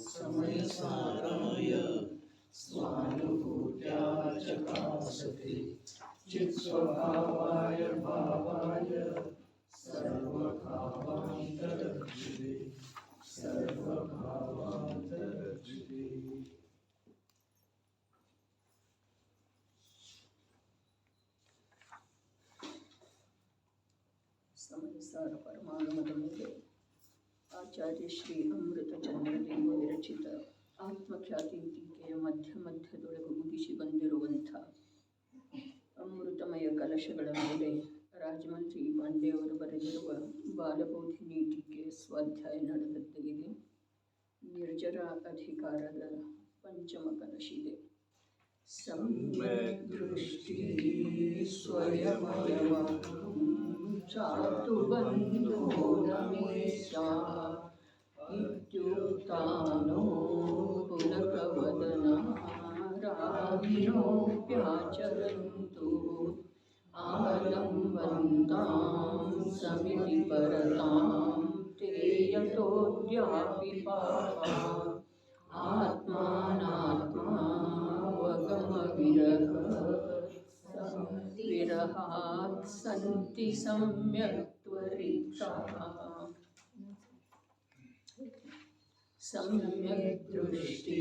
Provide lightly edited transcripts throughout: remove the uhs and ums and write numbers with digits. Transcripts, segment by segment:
समयसाराय स्वानुभूत्या चकासते चित्स्वभावाय भावाय सर्वभावान्तरक्षिते सर्वभावान्तरक्षिते। ಸಮಯಸಾರ ಪರಮಾಣುವಿನ ಮೇಲೆ ಆಚಾರ್ಯ ಶ್ರೀ ಅಮೃತಚಂದ್ರದೇವ ವಿರಚಿತ ಆತ್ಮಖ್ಯಾತಿ ಟೀಕೆಯ ಮಧ್ಯದೊಳಗೆ ಉದಿಸಿ ಬಂದಿರುವಂಥ ಅಮೃತಮಯ ಕಲಶಗಳ ಮೇಲೆ ರಾಜಮಂತ್ರಿ ಪಾಂಡೆಯವರು ಬರೆದಿರುವ ಬಾಲಬೋಧಿನಿ ಟೀಕೆಯ ಸ್ವಾಧ್ಯಾಯ ನಡೆದದ್ದು ಇದೆ. ನಿರ್ಜರ ಅಧಿಕಾರದ ಪಂಚಮ ಕಲಶಿದೆ. ಸಮ್ಯಕ್ ದೃಷ್ಟಿ ಸ್ವಯಮಯವ ಚಾತು ಬಂಧೋ ರಮೇಶಾ ಇತ್ಯುಕ್ತಾನೋ ಪುಲಕವದನ ರಾಗಿಣೋಪ್ಯಾಚರಂತು ಆಲಂಬಂತಾಂ ಸಮಿತಿ ಪರತಾಂ ತೇ ಯತೋದ್ಯಾಪಿ ಪಾಪಾ ಆತ್ಮಾನಾತ್ಮಾವಗಮ ವಿರಹಾತ್ ಸಂತಿ ಸಮ್ಯಕ್ ತ್ವರಿತಾಃ. ಸಮ್ಯಕ್ ದೃಷ್ಟಿ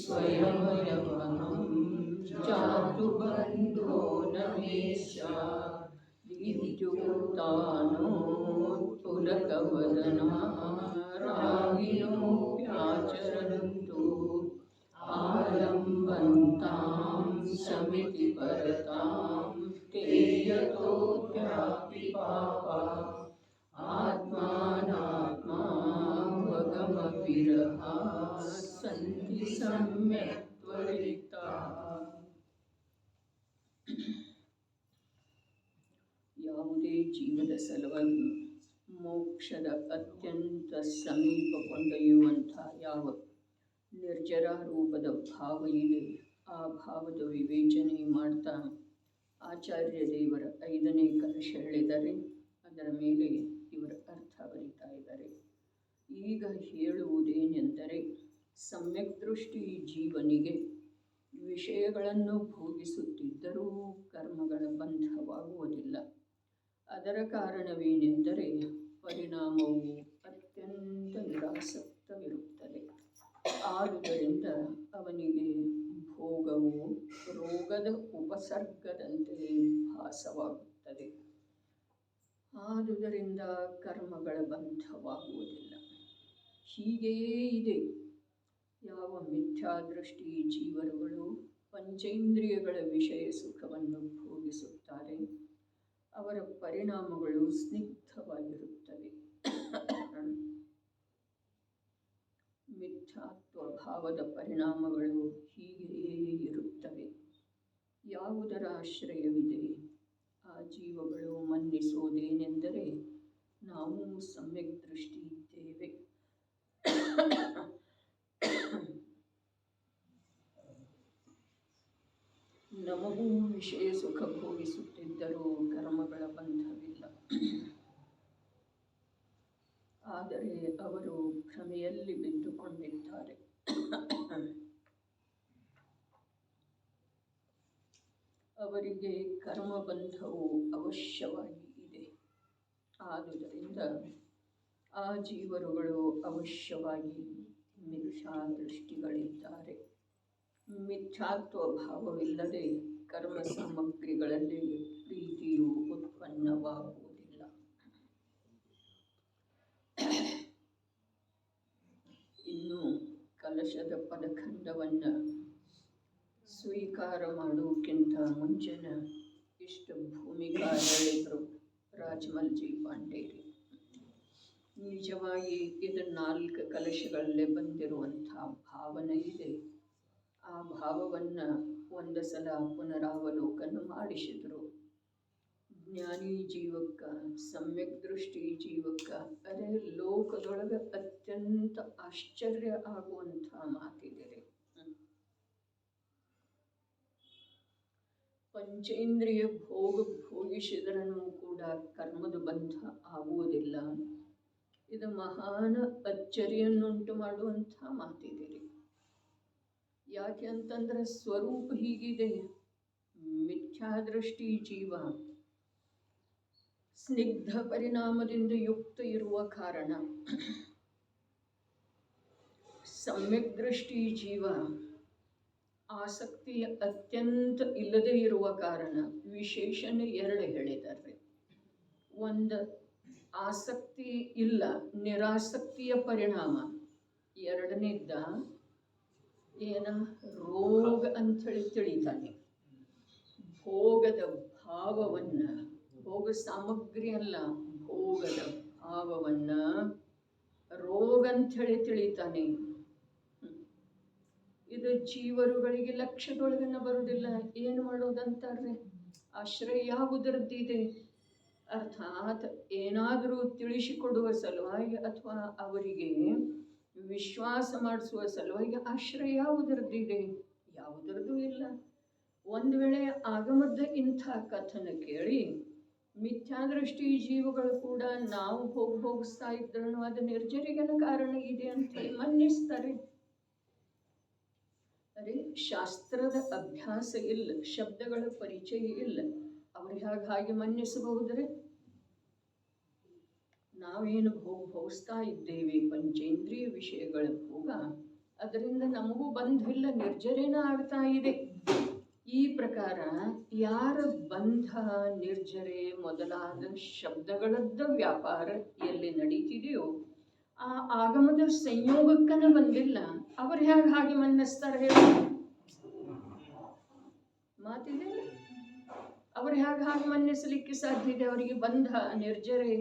ಸ್ವಯಮಯವಹಂ ಚಾತು ಬಂಧೋ ನಮೇಶ ಇತ್ಯುಕ್ತಾನೋ ಪುಲಕವದನಾ ರಾಗಿಣೋಪ್ಯಾಚರಂತು ಆಲಂಬಂತಾಂ ಸಮಿತಿ ಪರತಾಂ ತೇ ಯತೋದ್ಯಾಪಿ ಪಾಪಾ ಆತ್ಮಾನಾತ್ಮಾವಗಮ ವಿರಹಾತ್ ಸಂತಿ ಸಮ್ಯಕ್ ತ್ವರಿತಾಃ. ಯಾವುದೇ ಜೀವದ ಸಲುವಾಗಿ ಮೋಕ್ಷದ ಅತ್ಯಂತ ಸಮೀಪ ಕೊಂಡೊಯ್ಯುವಂಥ ಯಾವ ನಿರ್ಜರ ರೂಪದ ಭಾವ ಇದೆ, ಆ ಭಾವದ ವಿವೇಚನೆ ಮಾಡ್ತಾ ಆಚಾರ್ಯ ದೇವರ 5ನೇ ಕಲಶ ಹೇಳಿದರೆ ಅದರ ಮೇಲೆ ಇವರ ಅರ್ಥ ಬರೀತಾ ಇದ್ದಾರೆ. ಈಗ ಹೇಳುವುದೇನೆಂದರೆ, ಸಮ್ಯಕ್ ದೃಷ್ಟಿ ಜೀವನಿಗೆ ವಿಷಯಗಳನ್ನು ಭೋಗಿಸುತ್ತಿದ್ದರೂ ಕರ್ಮಗಳ ಬಂಧವಾಗುವುದಿಲ್ಲ. ಅದರ ಕಾರಣವೇನೆಂದರೆ ಪರಿಣಾಮವು ಅತ್ಯಂತ ನಿರಾಸಕ್ತವಿರುತ್ತದೆ. ಆದುದರಿಂದ ಅವನಿಗೆ ಭೋಗವು ರೋಗದ ಉಪಸರ್ಗದಂತೆ ಭಾಸವಾಗುತ್ತದೆ. ಆದುದರಿಂದ ಕರ್ಮಗಳ ಬಂಧವಾಗುವುದಿಲ್ಲ. ಹೀಗೆಯೇ ಇದೆ. ಯಾವ ಮಿಥ್ಯಾದೃಷ್ಟಿ ಜೀವರುಗಳು ಪಂಚೇಂದ್ರಿಯಗಳ ವಿಷಯ ಸುಖವನ್ನು ಭೋಗಿಸುತ್ತಾರೆ, ಅವರ ಪರಿಣಾಮಗಳು ಸ್ನಿಗ್ಧವಾಗಿರುತ್ತವೆ. ಮಿಥ್ಯಾತ್ವ ಭಾವದ ಪರಿಣಾಮಗಳು ಹೀಗೆಯೇ ಇರುತ್ತವೆ. ಯಾವುದರ ಆಶ್ರಯವಿದೆ? ಆ ಜೀವಗಳು ಮನ್ನಿಸುವುದೇನೆಂದರೆ, ನಾವು ಸಮ್ಯಕ್ ದೃಷ್ಟಿ ಇದ್ದೇವೆ, ನಮಗೂ ವಿಷಯ ಸುಖ ಭೋಗಿಸುತ್ತಿದ್ದರೂ ಕರ್ಮಗಳ ಬಂಧವಿಲ್ಲ. ಆದರೆ ಅವರು ಭ್ರಮೆಯಲ್ಲಿ ಬಿದ್ದುಕೊಂಡಿದ್ದಾರೆ. ಅವರಿಗೆ ಕರ್ಮಬಂಧವು ಅವಶ್ಯವಾಗಿ ಇದೆ. ಆದುದರಿಂದ ಆ ಜೀವರುಗಳು ಅವಶ್ಯವಾಗಿ ಮಿಥ್ಯಾದೃಷ್ಟಿಗಳಿದ್ದಾರೆ. ಮಿಥ್ಯಾತ್ವ ಭಾವವಿಲ್ಲದೆ ಕರ್ಮ ಸಾಮಗ್ರಿಗಳಲ್ಲಿ ಪ್ರೀತಿಯು ಉತ್ಪನ್ನವಾಗುವುದಿಲ್ಲ. ಇನ್ನು ಕಲಶದ ಪದಖಂಡವನ್ನು ಸ್ವೀಕಾರ ಮಾಡುವುದಕ್ಕಿಂತ ಮುಂಚಿನ ಇಷ್ಟು ಭೂಮಿಕಾ ಹೇಳಿದರು ರಾಜಮಲ್ಜಿ ಪಾಂಡೇರಿ. ನಿಜವಾಗಿ ಇದು 4 ಕಲಶಗಳಲ್ಲೇ ಬಂದಿರುವಂಥ ಭಾವನೆ ಇದೆ. ಆ ಭಾವವನ್ನು ಒಂದು ಸಲ ಪುನರಾವಲೋಕನ ಮಾಡಿಸಿದರು. ಜ್ಞಾನಿ ಜೀವಕ್ಕ, ಸಮ್ಯಕ್ ದೃಷ್ಟಿ ಜೀವಕ್ಕ ಅದೇ ಲೋಕದೊಳಗೆ ಅತ್ಯಂತ ಆಶ್ಚರ್ಯ ಆಗುವಂಥ ಮಾತಿದೆ. ಪಂಚೇಂದ್ರಿಯ ಭೋಗಿಸಿದ್ರೂ ಕೂಡ ಕರ್ಮದ ಬಂಧ ಆಗುವುದಿಲ್ಲ. ಇದು ಮಹಾನ್ ಅಚ್ಚರಿಯನ್ನುಂಟು ಮಾಡುವಂಥ ಮಾತಿದೆ ರೀ. ಯಾಕೆ ಅಂತಂದ್ರೆ ಸ್ವರೂಪ ಹೀಗಿದೆ. ಮಿಥ್ಯಾದೃಷ್ಟಿ ಜೀವ ಸ್ನಿಗ್ಧ ಪರಿಣಾಮದಿಂದ ಯುಕ್ತ ಇರುವ ಕಾರಣ, ಸಮ್ಯಕ್ ದೃಷ್ಟಿ ಜೀವ ಆಸಕ್ತಿ ಅತ್ಯಂತ ಇಲ್ಲದೆ ಇರುವ ಕಾರಣ ವಿಶೇಷಣ ಎರಡು ಹೇಳಿದ್ದಾರೆ. ಒಂದು ಆಸಕ್ತಿ ಇಲ್ಲ, ನಿರಾಸಕ್ತಿಯ ಪರಿಣಾಮ. ಎರಡನೇದ್ದ ಏನ ರೋಗ ಅಂಥೇಳಿ ತಿಳಿತಾನೆ. ಭೋಗದ ಭಾವವನ್ನು, ಭೋಗ ಸಾಮಗ್ರಿ ಅಲ್ಲ, ಭೋಗದ ಭಾವವನ್ನು ರೋಗ ಅಂಥೇಳಿ ತಿಳಿತಾನೆ. ಇದು ಜೀವರುಗಳಿಗೆ ಲಕ್ಷ್ಯದೊಳಗನ್ನ ಬರುವುದಿಲ್ಲ. ಏನು ಮಾಡೋದಂತಾರ್ರಿ? ಆಶ್ರಯ ಯಾವುದರದ್ದಿದೆ? ಅರ್ಥಾತ್ ಏನಾದರೂ ತಿಳಿಸಿಕೊಡುವ ಸಲುವಾಗಿ ಅಥವಾ ಅವರಿಗೆ ವಿಶ್ವಾಸ ಮಾಡಿಸುವ ಸಲುವಾಗಿ ಆಶ್ರಯ ಯಾವುದರದ್ದಿದೆ? ಯಾವುದರದ್ದು ಇಲ್ಲ. ಒಂದು ವೇಳೆ ಆಗಮದ ಇಂಥ ಕಥನ ಕೇಳಿ ಮಿಥ್ಯಾದೃಷ್ಟಿ ಜೀವಗಳು ಕೂಡ ನಾವು ಭೋಗಿಸ್ತಾ ಇದ್ರೂ ಅದು ನಿರ್ಜರಿಗನ ಕಾರಣ ಇದೆ ಅಂತೇಳಿ ಮನ್ನಿಸ್ತಾರೆ. ಅರೆ, ಶಾಸ್ತ್ರದ ಅಭ್ಯಾಸ ಇಲ್ಲ, ಶಬ್ದಗಳ ಪರಿಚಯ ಇಲ್ಲ, ಅವ್ರಿಗೆ ಹಾಗೆ ಮನ್ನಿಸಬಹುದರೆ? ನಾವೇನು ಭೋಗಿಸ್ತಾ ಇದ್ದೇವೆ ಪಂಚೇಂದ್ರಿಯ ವಿಷಯಗಳ ಭೋಗ, ಅದರಿಂದ ನಮಗೂ ಬಂಧಿಲ್ಲ, ನಿರ್ಜರೇನ ಆಗ್ತಾ ಇದೆ. ಈ ಪ್ರಕಾರ ಯಾರ ಬಂಧ, ನಿರ್ಜರೆ ಮೊದಲಾದ ಶಬ್ದಗಳದ್ದ ವ್ಯಾಪಾರ ಎಲ್ಲಿ ನಡೀತಿದೆಯೋ ಆ ಆಗಮದ ಸಂಯೋಗಕ್ಕನ ಬಂದಿಲ್ಲ. ಅವ್ರು ಹಾಗೆ ಮನ್ನಿಸ್ತಾರೆ ಹೇಳಿ? ಮಾತಿದೆ. ಅವ್ರು ಹಾಗೆ ಮನ್ನಿಸಲಿಕ್ಕೆ ಸಾಧ್ಯ ಇದೆ? ಅವರಿಗೆ ಬಂಧ, ನಿರ್ಜರೆ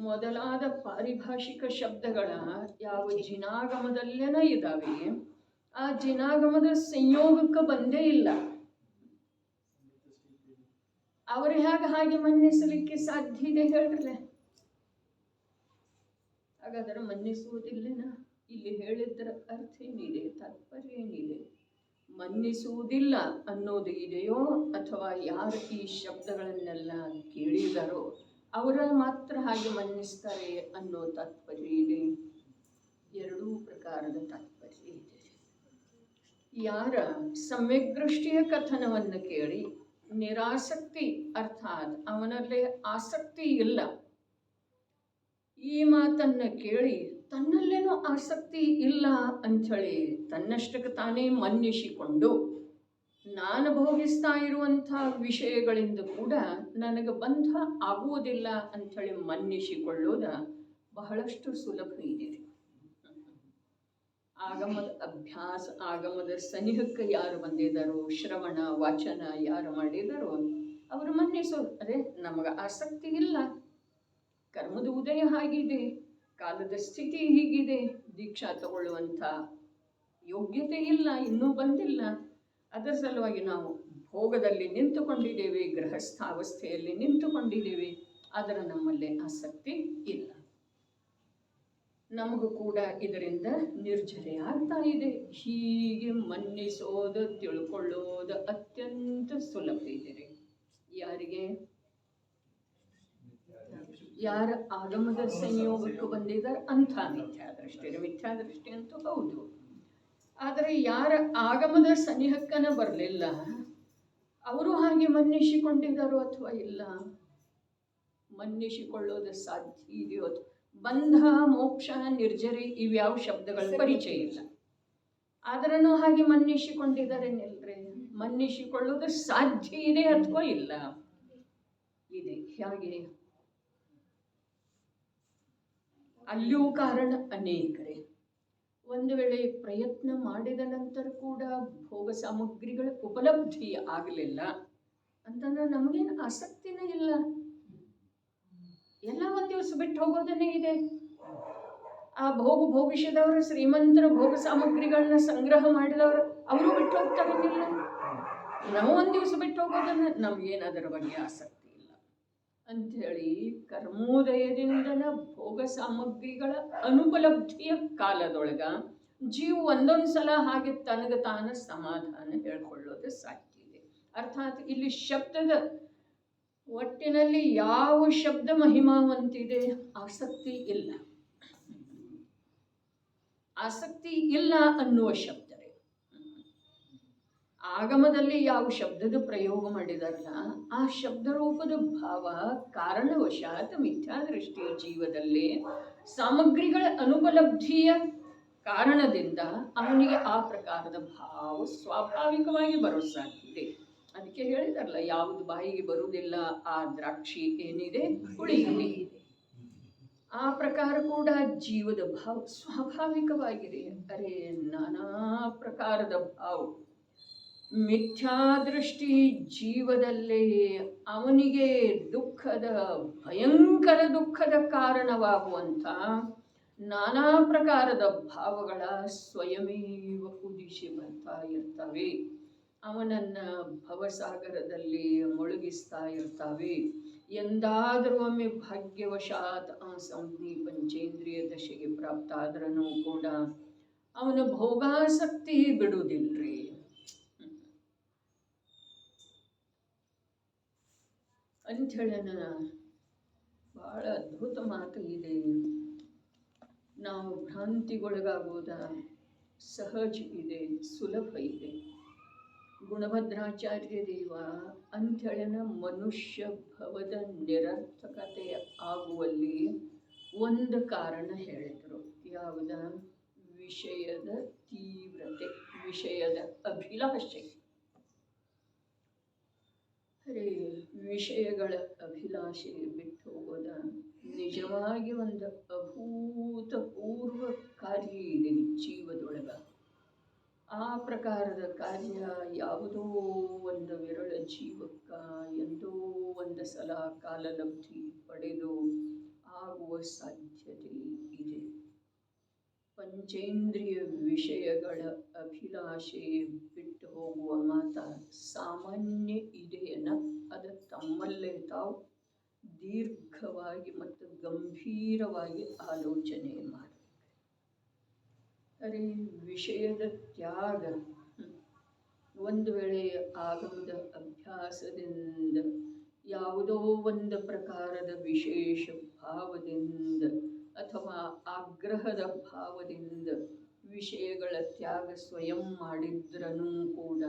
ಮೊದಲಾದ ಪಾರಿಭಾಷಿಕ ಶಬ್ದಗಳ ಯಾವ ಜಿನಾಗಮದಲ್ಲೇನ ಇದ್ದಾವೆ, ಆ ಜಿನಾಗಮದ ಸಂಯೋಗಕ್ಕೆ ಬಂದೇ ಇಲ್ಲ. ಅವರು ಹಾಗೆ ಮನ್ನಿಸಲಿಕ್ಕೆ ಸಾಧ್ಯ ಇದೆ ಹೇಳ್ರಲ್ಲ? ಹಾಗಾದರೆ ಮನ್ನಿಸುವುದಿಲ್ಲನ? ಇಲ್ಲಿ ಹೇಳಿದ್ರ ಅರ್ಥ ಏನಿದೆ, ತಾತ್ಪರ್ಯ ಏನಿದೆ? ಮನ್ನಿಸುವುದಿಲ್ಲ ಅನ್ನೋದು ಇದೆಯೋ, ಅಥವಾ ಯಾರು ಈ ಶಬ್ದಗಳನ್ನೆಲ್ಲ ಕೇಳಿದಾರೋ ಅವರ ಮಾತ್ರ ಹಾಗೆ ಮನ್ನಿಸ್ತಾರೆ ಅನ್ನೋ ತಾತ್ಪರ್ಯ ಇದೆ? ಎರಡೂ ಪ್ರಕಾರದ ತಾತ್ಪರ್ಯ ಇದೆ. ಯಾರ ಸಮ್ಯಕ್ ದೃಷ್ಟಿಯ ಕಥನವನ್ನು ಕೇಳಿ ನಿರಾಸಕ್ತಿ, ಅರ್ಥಾತ್ ಅವನಲ್ಲಿ ಆಸಕ್ತಿ ಇಲ್ಲ, ಈ ಮಾತನ್ನ ಕೇಳಿ ತನ್ನಲ್ಲೇನೂ ಆಸಕ್ತಿ ಇಲ್ಲ ಅಂಥೇಳಿ ತನ್ನಷ್ಟಕ್ಕೆ ತಾನೇ ಮನ್ನಿಸಿಕೊಂಡು ನಾನು ಭೋಗಿಸ್ತಾ ಇರುವಂಥ ವಿಷಯಗಳಿಂದ ಕೂಡ ನನಗೆ ಬಂಧ ಆಗುವುದಿಲ್ಲ ಅಂಥೇಳಿ ಮನ್ನಿಸಿಕೊಳ್ಳೋದು ಬಹಳಷ್ಟು ಸುಲಭ ಇದೆ. ಆಗಮದ ಅಭ್ಯಾಸ, ಆಗಮದ ಸನಿಹಕ್ಕೆ ಯಾರು ಬಂದಿದ್ದಾರೋ, ಶ್ರವಣ ವಾಚನ ಯಾರು ಮಾಡಿದಾರೋ ಅವರು ಮನ್ನಿಸೋರು. ಅರೆ, ನಮಗೆ ಆಸಕ್ತಿ ಇಲ್ಲ, ಕರ್ಮದ ಉದಯ ಆಗಿದೆ, ಕಾಲದ ಸ್ಥಿತಿ ಹೀಗಿದೆ, ದೀಕ್ಷಾ ತಗೊಳ್ಳುವಂಥ ಯೋಗ್ಯತೆ ಇಲ್ಲ, ಇನ್ನೂ ಬಂದಿಲ್ಲ, ಅದರ ಸಲುವಾಗಿ ನಾವು ಭೋಗದಲ್ಲಿ ನಿಂತುಕೊಂಡಿದ್ದೇವೆ, ಗೃಹಸ್ಥಾವಸ್ಥೆಯಲ್ಲಿ ನಿಂತುಕೊಂಡಿದ್ದೇವೆ, ಅದರ ನಮ್ಮಲ್ಲಿ ಆಸಕ್ತಿ ಇಲ್ಲ, ನಮಗೂ ಕೂಡ ಇದರಿಂದ ನಿರ್ಜರೆ ಆಗ್ತಾ ಇದೆ. ಹೀಗೆ ಮನ್ನಿಸೋದು, ತಿಳ್ಕೊಳ್ಳೋದು ಅತ್ಯಂತ ಸುಲಭ ಇದೆ. ಯಾರಿಗೆ? ಯಾರ ಆಗಮದ ಸಂಯೋಗಕ್ಕೆ ಬಂದಿದ್ದಾರೆ ಅಂಥ ಮಿಥ್ಯಾದೃಷ್ಟಿ. ಮಿಥ್ಯಾದೃಷ್ಟಿ ಅಂತೂ ಹೌದು, ಆದರೆ ಯಾರ ಆಗಮದ ಸನಿಹಕ್ಕನ ಬರಲಿಲ್ಲ ಅವರು ಹಾಗೆ ಮನ್ನಿಸಿಕೊಂಡಿದ್ದಾರೋ ಅಥವಾ ಇಲ್ಲ? ಮನ್ನಿಸಿಕೊಳ್ಳೋದು ಸಾಧ್ಯ ಇದೆಯೋ? ಬಂಧ, ಮೋಕ್ಷ, ನಿರ್ಜರಿ ಇವ್ಯಾವ ಶಬ್ದಗಳ ಪರಿಚಯ ಇಲ್ಲ, ಆದ್ರೂ ಹಾಗೆ ಮನ್ನಿಸಿಕೊಂಡಿದ್ದಾರೆ ನಿಲ್ರೆ. ಮನ್ನಿಸಿಕೊಳ್ಳೋದು ಸಾಧ್ಯ ಇದೆ ಅಥವಾ ಇಲ್ಲ? ಇದೆ. ಹೇಗೆ? ಅಲ್ಲಿಯೂ ಕಾರಣ ಅನೇಕರೇ. ಒಂದು ವೇಳೆ ಪ್ರಯತ್ನ ಮಾಡಿದ ನಂತರ ಕೂಡ ಭೋಗ ಸಾಮಗ್ರಿಗಳ ಉಪಲಬ್ಧಿ ಆಗಲಿಲ್ಲ ಅಂತಂದ್ರೆ ನಮಗೇನು ಆಸಕ್ತಿನೇ ಇಲ್ಲ, ಎಲ್ಲ ಒಂದು ದಿವಸ ಬಿಟ್ಟು ಹೋಗೋದನ್ನೇ ಇದೆ. ಆ ಭೋಗಿಸಿದವರು, ಶ್ರೀಮಂತರ ಭೋಗ ಸಾಮಗ್ರಿಗಳನ್ನ ಸಂಗ್ರಹ ಮಾಡಿದವರು, ಅವರು ಬಿಟ್ಟು ಹೋಗ್ತಾರದಿಲ್ಲ. ನಾವು ಒಂದು ದಿವಸ ಬಿಟ್ಟು ಹೋಗೋದನ್ನ ನಮಗೇನು ಅದರ ಬಗ್ಗೆ ಆಸಕ್ತಿ ಇಲ್ಲ ಅಂಥೇಳಿ ಕರ್ಮೋದಯದಿಂದನ ಭೋಗ ಸಾಮಗ್ರಿಗಳ ಅನುಪಲಬ್ಧಿಯ ಕಾಲದೊಳಗ ಜೀವ ಒಂದೊಂದು ಸಲ ಹಾಗೆ ತನಗೆ ತಾನ ಸಮಾಧಾನ ಹೇಳ್ಕೊಳ್ಳೋದು ಸಾಧ್ಯ ಇದೆ. ಅರ್ಥಾತ್ ಇಲ್ಲಿ ಶಬ್ದದ ಒಟ್ಟಿನಲ್ಲಿ ಯಾವ ಶಬ್ದ ಮಹಿಮಾವಂತಿದೆ? ಆಸಕ್ತಿ ಇಲ್ಲ. ಆಸಕ್ತಿ ಇಲ್ಲ ಅನ್ನುವ ಶಬ್ದ ರೀ. ಆಗಮದಲ್ಲಿ ಯಾವ ಶಬ್ದದ ಪ್ರಯೋಗ ಮಾಡಿದಾರಲ್ಲ ಆ ಶಬ್ದ ರೂಪದ ಭಾವ ಕಾರಣವಶಾತ್ ಮಿಥ್ಯಾದೃಷ್ಟಿಯ ಜೀವದಲ್ಲಿ ಸಾಮಗ್ರಿಗಳ ಅನುಪಲಬ್ಧಿಯ ಕಾರಣದಿಂದ ಅವನಿಗೆ ಆ ಪ್ರಕಾರದ ಭಾವ ಸ್ವಾಭಾವಿಕವಾಗಿ ಬರೋ ಸಾಧ್ಯತೆ. ಅದಕ್ಕೆ ಹೇಳಿದಾರಲ್ಲ, ಯಾವುದು ಬಾಯಿಗೆ ಬರುವುದಿಲ್ಲ ಆ ದ್ರಾಕ್ಷಿ ಏನಿದೆ ಹುಳಿಯಿದೆ. ಆ ಪ್ರಕಾರ ಕೂಡ ಜೀವದ ಭಾವ ಸ್ವಾಭಾವಿಕವಾಗಿದೆ. ಅರೆ ನಾನಾ ಪ್ರಕಾರದ ಭಾವ ಮಿಥ್ಯಾದೃಷ್ಟಿ ಜೀವದಲ್ಲಿ ಅವನಿಗೆ ಭಯಂಕರ ದುಃಖದ ಕಾರಣವಾಗುವಂಥ ನಾನಾ ಪ್ರಕಾರದ ಭಾವಗಳ ಸ್ವಯಮೇವ ಉದಿಸಿ ಬರ್ತಾ ಇರ್ತವೆ. ಅವನನ್ನು ಭವಸಾಗರದಲ್ಲಿ ಮುಳುಗಿಸ್ತಾ ಇರ್ತವೆ. ಎಂದಾದರೂ ಒಮ್ಮೆ ಭಾಗ್ಯವಶಾತ್ ಆ ಸಂಜ್ಞೆ ಪಂಚೇಂದ್ರಿಯ ದಶೆಗೆ ಪ್ರಾಪ್ತ ಆದ್ರೂ ಕೂಡ ಅವನ ಭೋಗಾಸಕ್ತಿ ಬಿಡುವುದಿಲ್ರಿ. ಅಂಥೇಳಿ ಭಾಳ ಅದ್ಭುತ ಮಾತು ಇದೆ. ನಾವು ಭ್ರಾಂತಿಗೊಳಗಾಗೋದ ಸಹಜ ಇದೆ, ಸುಲಭ ಇದೆ. ಗುಣಭದ್ರಾಚಾರ್ಯ ದೇವ ಅಂಥೇಳನ ಮನುಷ್ಯ ಭವದ ನಿರರ್ಥಕತೆ ಆಗುವಲ್ಲಿ ಒಂದು ಕಾರಣ ಹೇಳಿದರು. ಯಾವುದ? ವಿಷಯದ ತೀವ್ರತೆ, ವಿಷಯದ ಅಭಿಲಾಷೆ. ಅರೆ ವಿಷಯಗಳ ಅಭಿಲಾಷೆ ಬಿಟ್ಟು ಹೋಗೋದ ನಿಜವಾಗಿ ಒಂದು ಅಭೂತಪೂರ್ವ ಕಾರ್ಯ ಇದೆ ಜೀವದೊಳಗ. ಆ ಪ್ರಕಾರದ ಕಾರ್ಯ ಯಾವುದೋ ಒಂದು ವಿರಳ ಜೀವಕ್ಕ ಎಂದೋ ಒಂದು ಸಲ ಕಾಲಲಬ್ಧಿ ಪಡೆದು ಆಗುವ ಸಾಧ್ಯತೆ ಇದೆ. ಪಂಚೇಂದ್ರಿಯ ವಿಷಯಗಳ ಅಭಿಲಾಷೆ ಬಿಟ್ಟು ಹೋಗುವ ಮಾತ ಸಾಮಾನ್ಯ ಇದೆಯನ್ನ ಅದು ತಮ್ಮಲ್ಲೇ ತಾವು ದೀರ್ಘವಾಗಿ ಮತ್ತು ಗಂಭೀರವಾಗಿ ಆಲೋಚನೆ ಮಾಡಬೇಕು. ಅರೆ ವಿಷಯದ ತ್ಯಾಗ ಒಂದು ವೇಳೆ ಆಗಮದ ಅಭ್ಯಾಸದಿಂದ ಯಾವುದೋ ಒಂದು ಪ್ರಕಾರದ ವಿಶೇಷ ಭಾವದಿಂದ ಅಥವಾ ಆಗ್ರಹದ ಭಾವದಿಂದ ವಿಷಯಗಳ ತ್ಯಾಗ ಸ್ವಯಂ ಮಾಡಿದ್ರೂ ಕೂಡ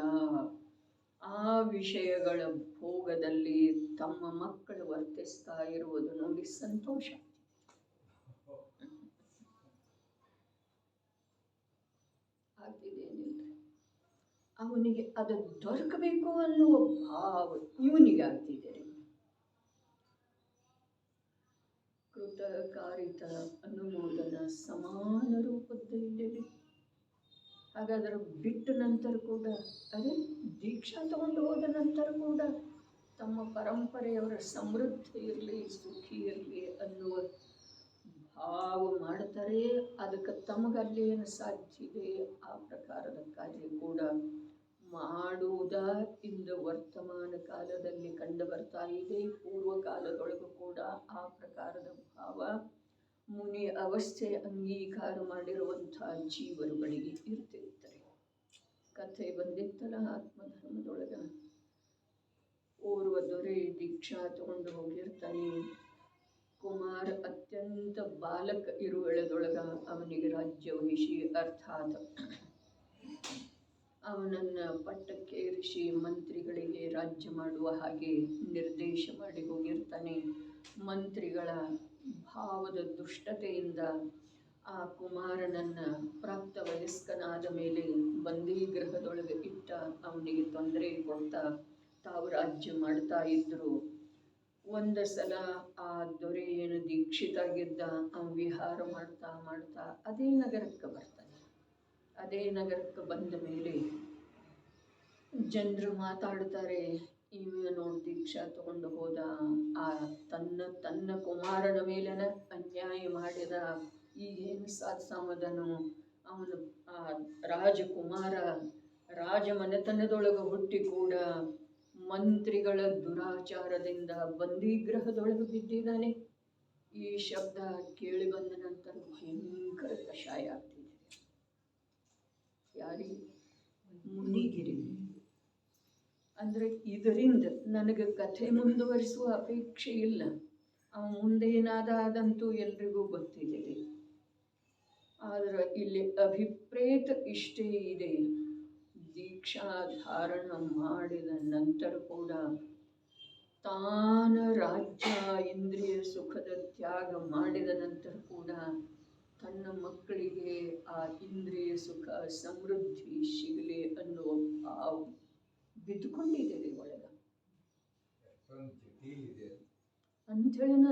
ಆ ವಿಷಯಗಳ ಭೋಗದಲ್ಲಿ ತಮ್ಮ ಮಕ್ಕಳು ವರ್ತಿಸ್ತಾ ಇರುವುದು ನೋಡಿ ಸಂತೋಷ ಆಗ್ತಿದೇನಿಲ್ಲ. ಅವನಿಗೆ ಅದು ದೊರಕಬೇಕು ಅನ್ನುವ ಭಾವ ಇವನಿಗೆ ಆಗ್ತಿದೆ. ಕೃತ ಕಾರಿತ ಅನುಮೋದನ ಸಮಾನ ರೂಪದಲ್ಲಿದೆ. ಹಾಗಾದ್ರೆ ಬಿಟ್ಟ ನಂತರ ಕೂಡ ಅದೇ ದೀಕ್ಷಾ ತಗೊಂಡು ಹೋದ ನಂತರ ಕೂಡ ತಮ್ಮ ಪರಂಪರೆಯವರ ಸಮೃದ್ಧಿ ಇರಲಿ, ಸುಖಿ ಇರಲಿ ಅನ್ನುವ ಭಾವ ಮಾಡ್ತಾರೆ. ಅದಕ್ಕೆ ತಮಗಲ್ಲಿ ಏನು ಸಾಧ್ಯ ಇದೆ ಆ ಪ್ರಕಾರದ ಕಾರ್ಯ ಕೂಡ ಮಾಡುವುದ ಇಂದು ವರ್ತಮಾನ ಕಾಲದಲ್ಲಿ ಕಂಡು ಬರ್ತಾ ಇದೆ. ಪೂರ್ವ ಕಾಲದೊಳಗೂ ಕೂಡ ಆ ಪ್ರಕಾರದ ಭಾವ ಮುನಿ ಅವಸ್ಥೆ ಅಂಗೀಕಾರ ಮಾಡಿರುವಂಥ ಜೀವರುಗಳಿಗೆ ಇರ್ತಿರ್ತಾರೆ. ಕಥೆ ಬಂದಿತ್ತಲ್ಲ ಆತ್ಮಧರ್ಮದೊಳಗ, ಓರ್ವ ದೊರೆ ದೀಕ್ಷಾ ತಗೊಂಡು ಹೋಗಿರ್ತಾನೆ. ಕುಮಾರ ಅತ್ಯಂತ ಬಾಲಕ ಇರುವೆಳದೊಳಗ ಅವನಿಗೆ ರಾಜ್ಯ ವಹಿಸಿ ಅರ್ಥಾತ್ ಅವನನ್ನು ಪಟ್ಟಕ್ಕೇರಿಸಿ ಮಂತ್ರಿಗಳಿಗೆ ರಾಜ್ಯ ಮಾಡುವ ಹಾಗೆ ನಿರ್ದೇಶ ಮಾಡಿ ಹೋಗಿರ್ತಾನೆ. ಮಂತ್ರಿಗಳ ಭಾವದ ದುಷ್ಟತೆಯಿಂದ ಆ ಕುಮಾರನನ್ನು ಪ್ರಾಪ್ತ ವಯಸ್ಕನಾದ ಮೇಲೆ ಬಂದೀಗೃಹದೊಳಗೆ ಇಟ್ಟ ಅವನಿಗೆ ತೊಂದರೆ ಕೊಡ್ತಾ ತಾವು ರಾಜ್ಯ ಮಾಡ್ತಾ ಇದ್ದರು. ಒಂದು ಸಲ ಆ ದೊರೆ ಏನು ದೀಕ್ಷಿತಾಗಿದ್ದ ಅವನು ವಿಹಾರ ಮಾಡ್ತಾ ಮಾಡ್ತಾ ಅದೇ ನಗರಕ್ಕೆ ಬರ್ತಾನೆ. ಅದೇ ನಗರಕ್ಕೆ ಬಂದ ಮೇಲೆ ಜನರು ಮಾತಾಡ್ತಾರೆ, ಇವ ನೋಡಿ ದೀಕ್ಷಾ ತಗೊಂಡು ಹೋದ, ಆ ತನ್ನ ಕುಮಾರನ ಮೇಲನ ಅನ್ಯಾಯ ಮಾಡಿದ, ಈಗೇನು ಸಾಧಿಸಮದನು, ಅವನು ಆ ರಾಜಕುಮಾರ ರಾಜಮನೆತನದೊಳಗೆ ಹುಟ್ಟಿ ಕೂಡ ಮಂತ್ರಿಗಳ ದುರಾಚಾರದಿಂದ ಬಂದೀಗೃಹದೊಳಗೆ ಬಿದ್ದಿದ್ದಾನೆ. ಈ ಶಬ್ದ ಕೇಳಿ ಬಂದ ನಂತರ ಭಯಂಕರ ಕಷಾಯ ಆಗ್ತಿದೆ. ಯಾರಿಗೆ? ಮುನಿಗಿರಿ. ಅಂದರೆ ಇದರಿಂದ ನನಗೆ ಕಥೆ ಮುಂದುವರಿಸುವ ಅಪೇಕ್ಷೆ ಇಲ್ಲ. ಮುಂದೇನಾದಂತೂ ಎಲ್ರಿಗೂ ಗೊತ್ತಿದೆ. ಆದ್ರೆ ಇಲ್ಲಿ ಅಭಿಪ್ರೇತ ಇಷ್ಟೇ ಇದೆ, ದೀಕ್ಷಾ ಧಾರಣ ಮಾಡಿದ ನಂತರ ಕೂಡ ತಾನ ರಾಜ್ಯ ಇಂದ್ರಿಯ ಸುಖದ ತ್ಯಾಗ ಮಾಡಿದ ನಂತರ ಕೂಡ ತನ್ನ ಮಕ್ಕಳಿಗೆ ಆ ಇಂದ್ರಿಯ ಸುಖ ಸಮೃದ್ಧಿ ಸಿಗಲಿ ಅನ್ನುವ ಭಾವ ಬಿದ್ದುಕೊಂಡಿದೆ ಒಳಗ ಅಂಥೇಳಿನ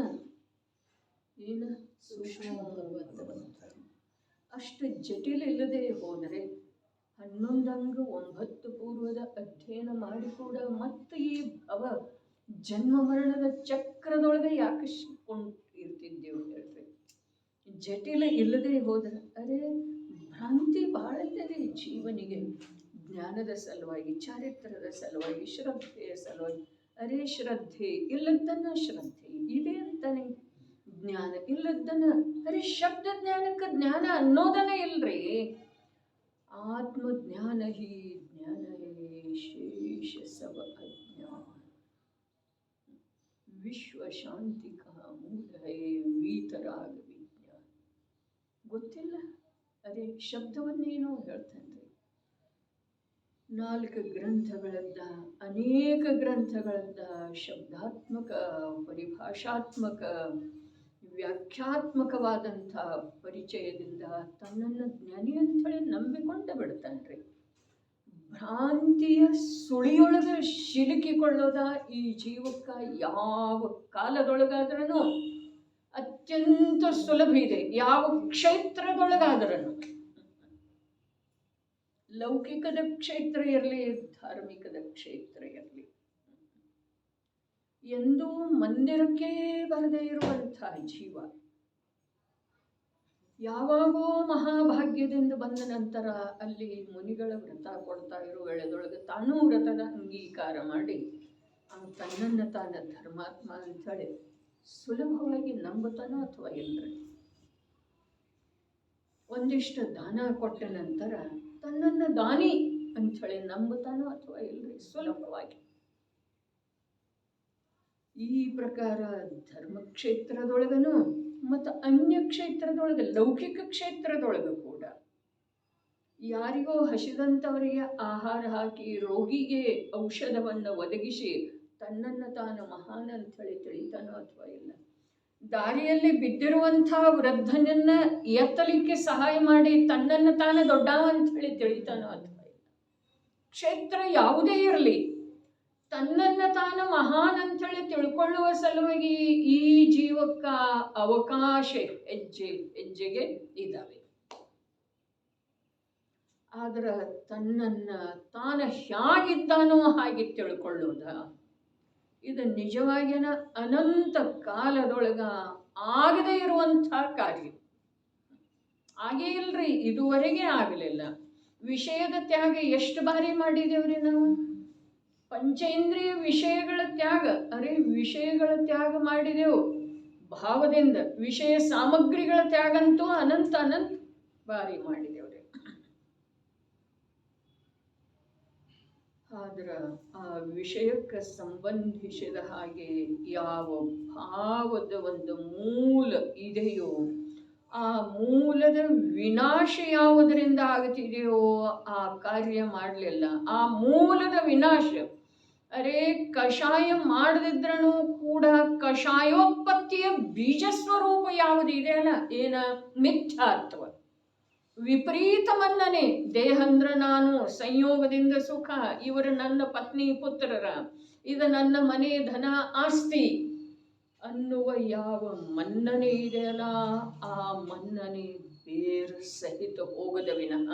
ಏನ ಸೂಕ್ಷ್ಮ ಅಷ್ಟು ಜಟಿಲ ಇಲ್ಲದೆ ಹೋದರೆ 11 ಅಂಗ 9 ಪೂರ್ವದ ಅಧ್ಯಯನ ಮಾಡಿ ಕೂಡ ಮತ್ತೆ ಈ ಭವ ಜನ್ಮ ಮರಣದ ಚಕ್ರದೊಳಗೆ ಯಾಕೆ ಇರ್ತಿದ್ದೇವೆ ಹೇಳ್ರಿ. ಜಟಿಲ ಇಲ್ಲದೆ ಹೋದರೆ ಅರೆ ಭ್ರಾಂತಿ ಬಹಳ ಇದೆ ಜೀವನಿಗೆ. ಜ್ಞಾನದ ಸಲುವಾಗಿ, ಚಾರಿತ್ರ್ಯದ ಸಲುವಾಗಿ, ಶ್ರದ್ಧೆಯ ಸಲುವಾಗಿ. ಅರೆ ಶ್ರದ್ಧೆ ಇಲ್ಲದನ್ನ ಶ್ರದ್ಧೆ ಇದೆ ಅಂತಾನೆ, ಜ್ಞಾನ ಇಲ್ಲದನ್ನ ಅರೆ ಶಬ್ದ ಜ್ಞಾನಕ್ಕೆ ಜ್ಞಾನ ಅನ್ನೋದನ್ನ ಇಲ್ರಿ. ಆತ್ಮಜ್ಞಾನ ಹಿ ಜ್ಞಾನ ಶೇಷ ಸವ ಅಜ್ಞಾನ ವಿಶ್ವ ಶಾಂತಿ ಮೂಲ ವೀತರಾಗ ವಿಜ್ಞಾನ. ಗೊತ್ತಿಲ್ಲ ಅರೆ ಶಬ್ದವನ್ನೇನೋ ಹೇಳ್ತಾನ್ರಿ. 4 ಗ್ರಂಥಗಳದ್ದ, ಅನೇಕ ಗ್ರಂಥಗಳದ್ದ ಶಬ್ದಾತ್ಮಕ ಪರಿಭಾಷಾತ್ಮಕ ವ್ಯಾಖ್ಯಾತ್ಮಕವಾದಂಥ ಪರಿಚಯದಿಂದ ತನ್ನನ್ನು ಜ್ಞಾನಿ ಅಂಥೇಳಿ ನಂಬಿಕೊಂಡ ಬಿಡ್ತಾನ್ರಿ. ಭ್ರಾಂತಿಯ ಸುಳಿಯೊಳಗೆ ಸಿಲುಕಿಕೊಳ್ಳೋದ ಈ ಜೀವಕ್ಕ ಯಾವ ಕಾಲದೊಳಗಾದ್ರೂ ಅತ್ಯಂತ ಸುಲಭ ಇದೆ. ಯಾವ ಕ್ಷೇತ್ರದೊಳಗಾದ್ರೂ, ಲೌಕಿಕದ ಕ್ಷೇತ್ರ ಇರಲಿ, ಧಾರ್ಮಿಕದ ಕ್ಷೇತ್ರ ಇರಲಿ, ಎಂದೂ ಮಂದಿರಕ್ಕೆ ಬರದೇ ಇರುವಂಥ ಜೀವ ಯಾವಾಗೋ ಮಹಾಭಾಗ್ಯದಿಂದ ಬಂದ ನಂತರ ಅಲ್ಲಿ ಮುನಿಗಳ ವ್ರತ ಕೊಡ್ತಾ ಇರೋ ವೇಳೆದೊಳಗೆ ತಾನೂ ವ್ರತದ ಅಂಗೀಕಾರ ಮಾಡಿ ತನ್ನನ್ನು ತಾನ ಧರ್ಮಾತ್ಮ ಅಂಥೇಳಿ ಸುಲಭವಾಗಿ ನಂಬುತ್ತಾನೋ ಅಥವಾ ಇಲ್ಲರಿ. ಒಂದಿಷ್ಟು ದಾನ ಕೊಟ್ಟ ನಂತರ ತನ್ನನ್ನು ದಾನಿ ಅಂಥೇಳಿ ನಂಬುತ್ತಾನೋ ಅಥವಾ ಇಲ್ಲರಿ ಸುಲಭವಾಗಿ. ಈ ಪ್ರಕಾರ ಧರ್ಮಕ್ಷೇತ್ರದೊಳಗನು ಮತ್ತು ಅನ್ಯ ಕ್ಷೇತ್ರದೊಳಗೆ, ಲೌಕಿಕ ಕ್ಷೇತ್ರದೊಳಗೆ ಕೂಡ ಯಾರಿಗೋ ಹಸಿದಂಥವರಿಗೆ ಆಹಾರ ಹಾಕಿ ರೋಗಿಗೆ ಔಷಧವನ್ನು ಒದಗಿಸಿ ತನ್ನನ್ನು ತಾನು ಮಹಾನ್ ಅಂಥೇಳಿ ತಿಳಿತಾನೋ ಅಥವಾ ಇಲ್ಲ. ದಾರಿಯಲ್ಲಿ ಬಿದ್ದಿರುವಂಥ ವೃದ್ಧನನ್ನ ಎತ್ತಲಿಕ್ಕೆ ಸಹಾಯ ಮಾಡಿ ತನ್ನನ್ನು ತಾನು ದೊಡ್ಡ ಅಂಥೇಳಿ ತಿಳಿತಾನೋ ಅಥವಾ ಇಲ್ಲ. ಕ್ಷೇತ್ರ ಯಾವುದೇ ಇರಲಿ, ತನ್ನನ್ನು ತಾನು ಮಹಾನ್ ಅಂಥೇಳಿ ತಿಳ್ಕೊಳ್ಳುವ ಸಲುವಾಗಿ ಈ ಜೀವಕ್ಕ ಅವಕಾಶ ಹೆಜ್ಜೆಗೆ ಇದ್ದಾವೆ. ಆದ್ರೆ ತನ್ನನ್ನು ತಾನು ಹೇಗಿದ್ದಾನೋ ಹಾಗೆ ತಿಳ್ಕೊಳ್ಳೋದ ಇದು ನಿಜವಾಗಿನ ಅನಂತ ಕಾಲದೊಳಗ ಆಗದೇ ಇರುವಂಥ ಕಾರ್ಯ. ಹಾಗೇ ಇಲ್ರಿ, ಇದುವರೆಗೆ ಆಗಲಿಲ್ಲ. ವಿಷಯದ ತ್ಯಾಗ ಎಷ್ಟು ಬಾರಿ ಮಾಡಿದೇವ್ರಿ ನಾವು. ಪಂಚೇಂದ್ರಿಯ ವಿಷಯಗಳ ತ್ಯಾಗ, ಅರೆ ವಿಷಯಗಳ ತ್ಯಾಗ ಮಾಡಿದೆವು ಭಾವದಿಂದ. ವಿಷಯ ಸಾಮಗ್ರಿಗಳ ತ್ಯಾಗ ಅಂತೂ ಅನಂತ ಬಾರಿ ಮಾಡಿದೆವ್ರಿ. ಆದ್ರೆ ಆ ವಿಷಯಕ್ಕೆ ಸಂಬಂಧಿಸಿದ ಹಾಗೆ ಯಾವ ಭಾವದ ಒಂದು ಮೂಲ ಇದೆಯೋ ಆ ಮೂಲದ ವಿನಾಶ ಯಾವುದರಿಂದ ಆಗುತ್ತಿದೆಯೋ ಆ ಕಾರ್ಯ ಮಾಡಲಿಲ್ಲ. ಆ ಮೂಲದ ವಿನಾಶ, ಅರೆ ಕಷಾಯ ಮಾಡದಿದ್ರೂ ಕೂಡ ಕಷಾಯೋತ್ಪತ್ತಿಯ ಬೀಜ ಸ್ವರೂಪ ಯಾವುದಿದೆ ಅಲ್ಲ, ಏನ ಮಿಥ್ಯಾತ್ವ, ವಿಪರೀತ ಮನ್ನನೆ. ದೇಹ ಅಂದ್ರ ನಾನು, ಸಂಯೋಗದಿಂದ ಸುಖ, ಇವರು ನನ್ನ ಪತ್ನಿ ಪುತ್ರರ, ಇದು ನನ್ನ ಮನೆ ಧನ ಆಸ್ತಿ ಅನ್ನುವ ಯಾವ ಮನ್ನನೆ ಇದೆಯಲ್ಲ, ಆ ಮನ್ನನೆ ಬೇರು ಸಹಿತ ಹೋಗದ ವಿನಃ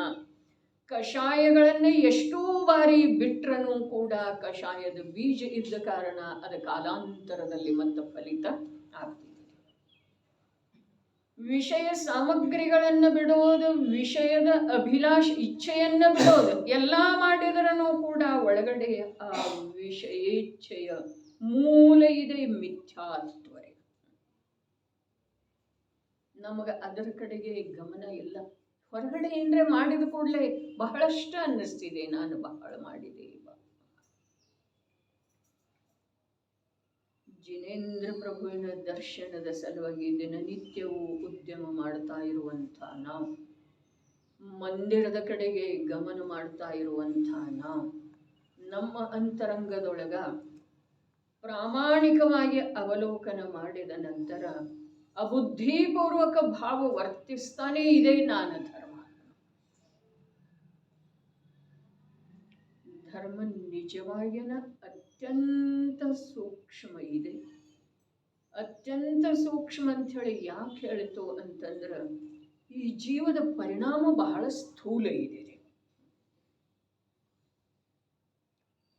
ಕಷಾಯಗಳನ್ನೇ ಎಷ್ಟೋ ಬಾರಿ ಬಿಟ್ರನೂ ಕೂಡ ಕಷಾಯದ ಬೀಜ ಇದ್ದ ಕಾರಣ ಅದು ಕಾಲಾಂತರದಲ್ಲಿ ಮತ್ತೆ ಫಲಿತ ಆಗ್ತಿದೆ. ವಿಷಯ ಸಾಮಗ್ರಿಗಳನ್ನು ಬಿಡೋದು, ವಿಷಯದ ಅಭಿಲಾಷ ಇಚ್ಛೆಯನ್ನು ಬಿಡೋದು ಎಲ್ಲ ಮಾಡಿದ್ರೂ ಕೂಡ ಒಳಗಡೆ ಆ ವಿಷಯೇಚ್ಛೆಯ ಮೂಲ ಇದೆ ಮಿಥ್ಯಾತ್ವರೆ. ನಮಗೆ ಅದರ ಕಡೆಗೆ ಗಮನ ಇಲ್ಲ. ಹೊರಗಡೆ ಏನ್ರೆ ಮಾಡಿದ ಕೂಡಲೇ ಬಹಳಷ್ಟು ಅನ್ನಿಸ್ತಿದೆ, ನಾನು ಬಹಳ ಮಾಡಿದೆ. ಜಿನೇಂದ್ರ ಪ್ರಭುವಿನ ದರ್ಶನದ ಸಲುವಾಗಿ ದಿನನಿತ್ಯವೂ ಉದ್ಯಮ ಮಾಡ್ತಾ ಇರುವಂಥ ನಾವು, ಮಂದಿರದ ಕಡೆಗೆ ಗಮನ ಮಾಡ್ತಾ ಇರುವಂಥ ನಾವು, ನಮ್ಮ ಅಂತರಂಗದೊಳಗ ಪ್ರಾಮಾಣಿಕವಾಗಿ ಅವಲೋಕನ ಮಾಡಿದ ನಂತರ ಅಬುದ್ಧಿಪೂರ್ವಕ ಭಾವ ವರ್ತಿಸ್ತಾನೇ ಇದೆ ನಾನು ಧರ್ಮ. ಧರ್ಮ ನಿಜವಾಗಿನ ಅತ್ಯಂತ ಸೂಕ್ಷ್ಮ ಇದೆ. ಅತ್ಯಂತ ಸೂಕ್ಷ್ಮ ಅಂತ ಹೇಳಿ ಯಾಕೆ ಹೇಳಿತು ಅಂತಂದ್ರೆ ಈ ಜೀವದ ಪರಿಣಾಮ ಬಹಳ ಸ್ಥೂಲ ಇದೆ.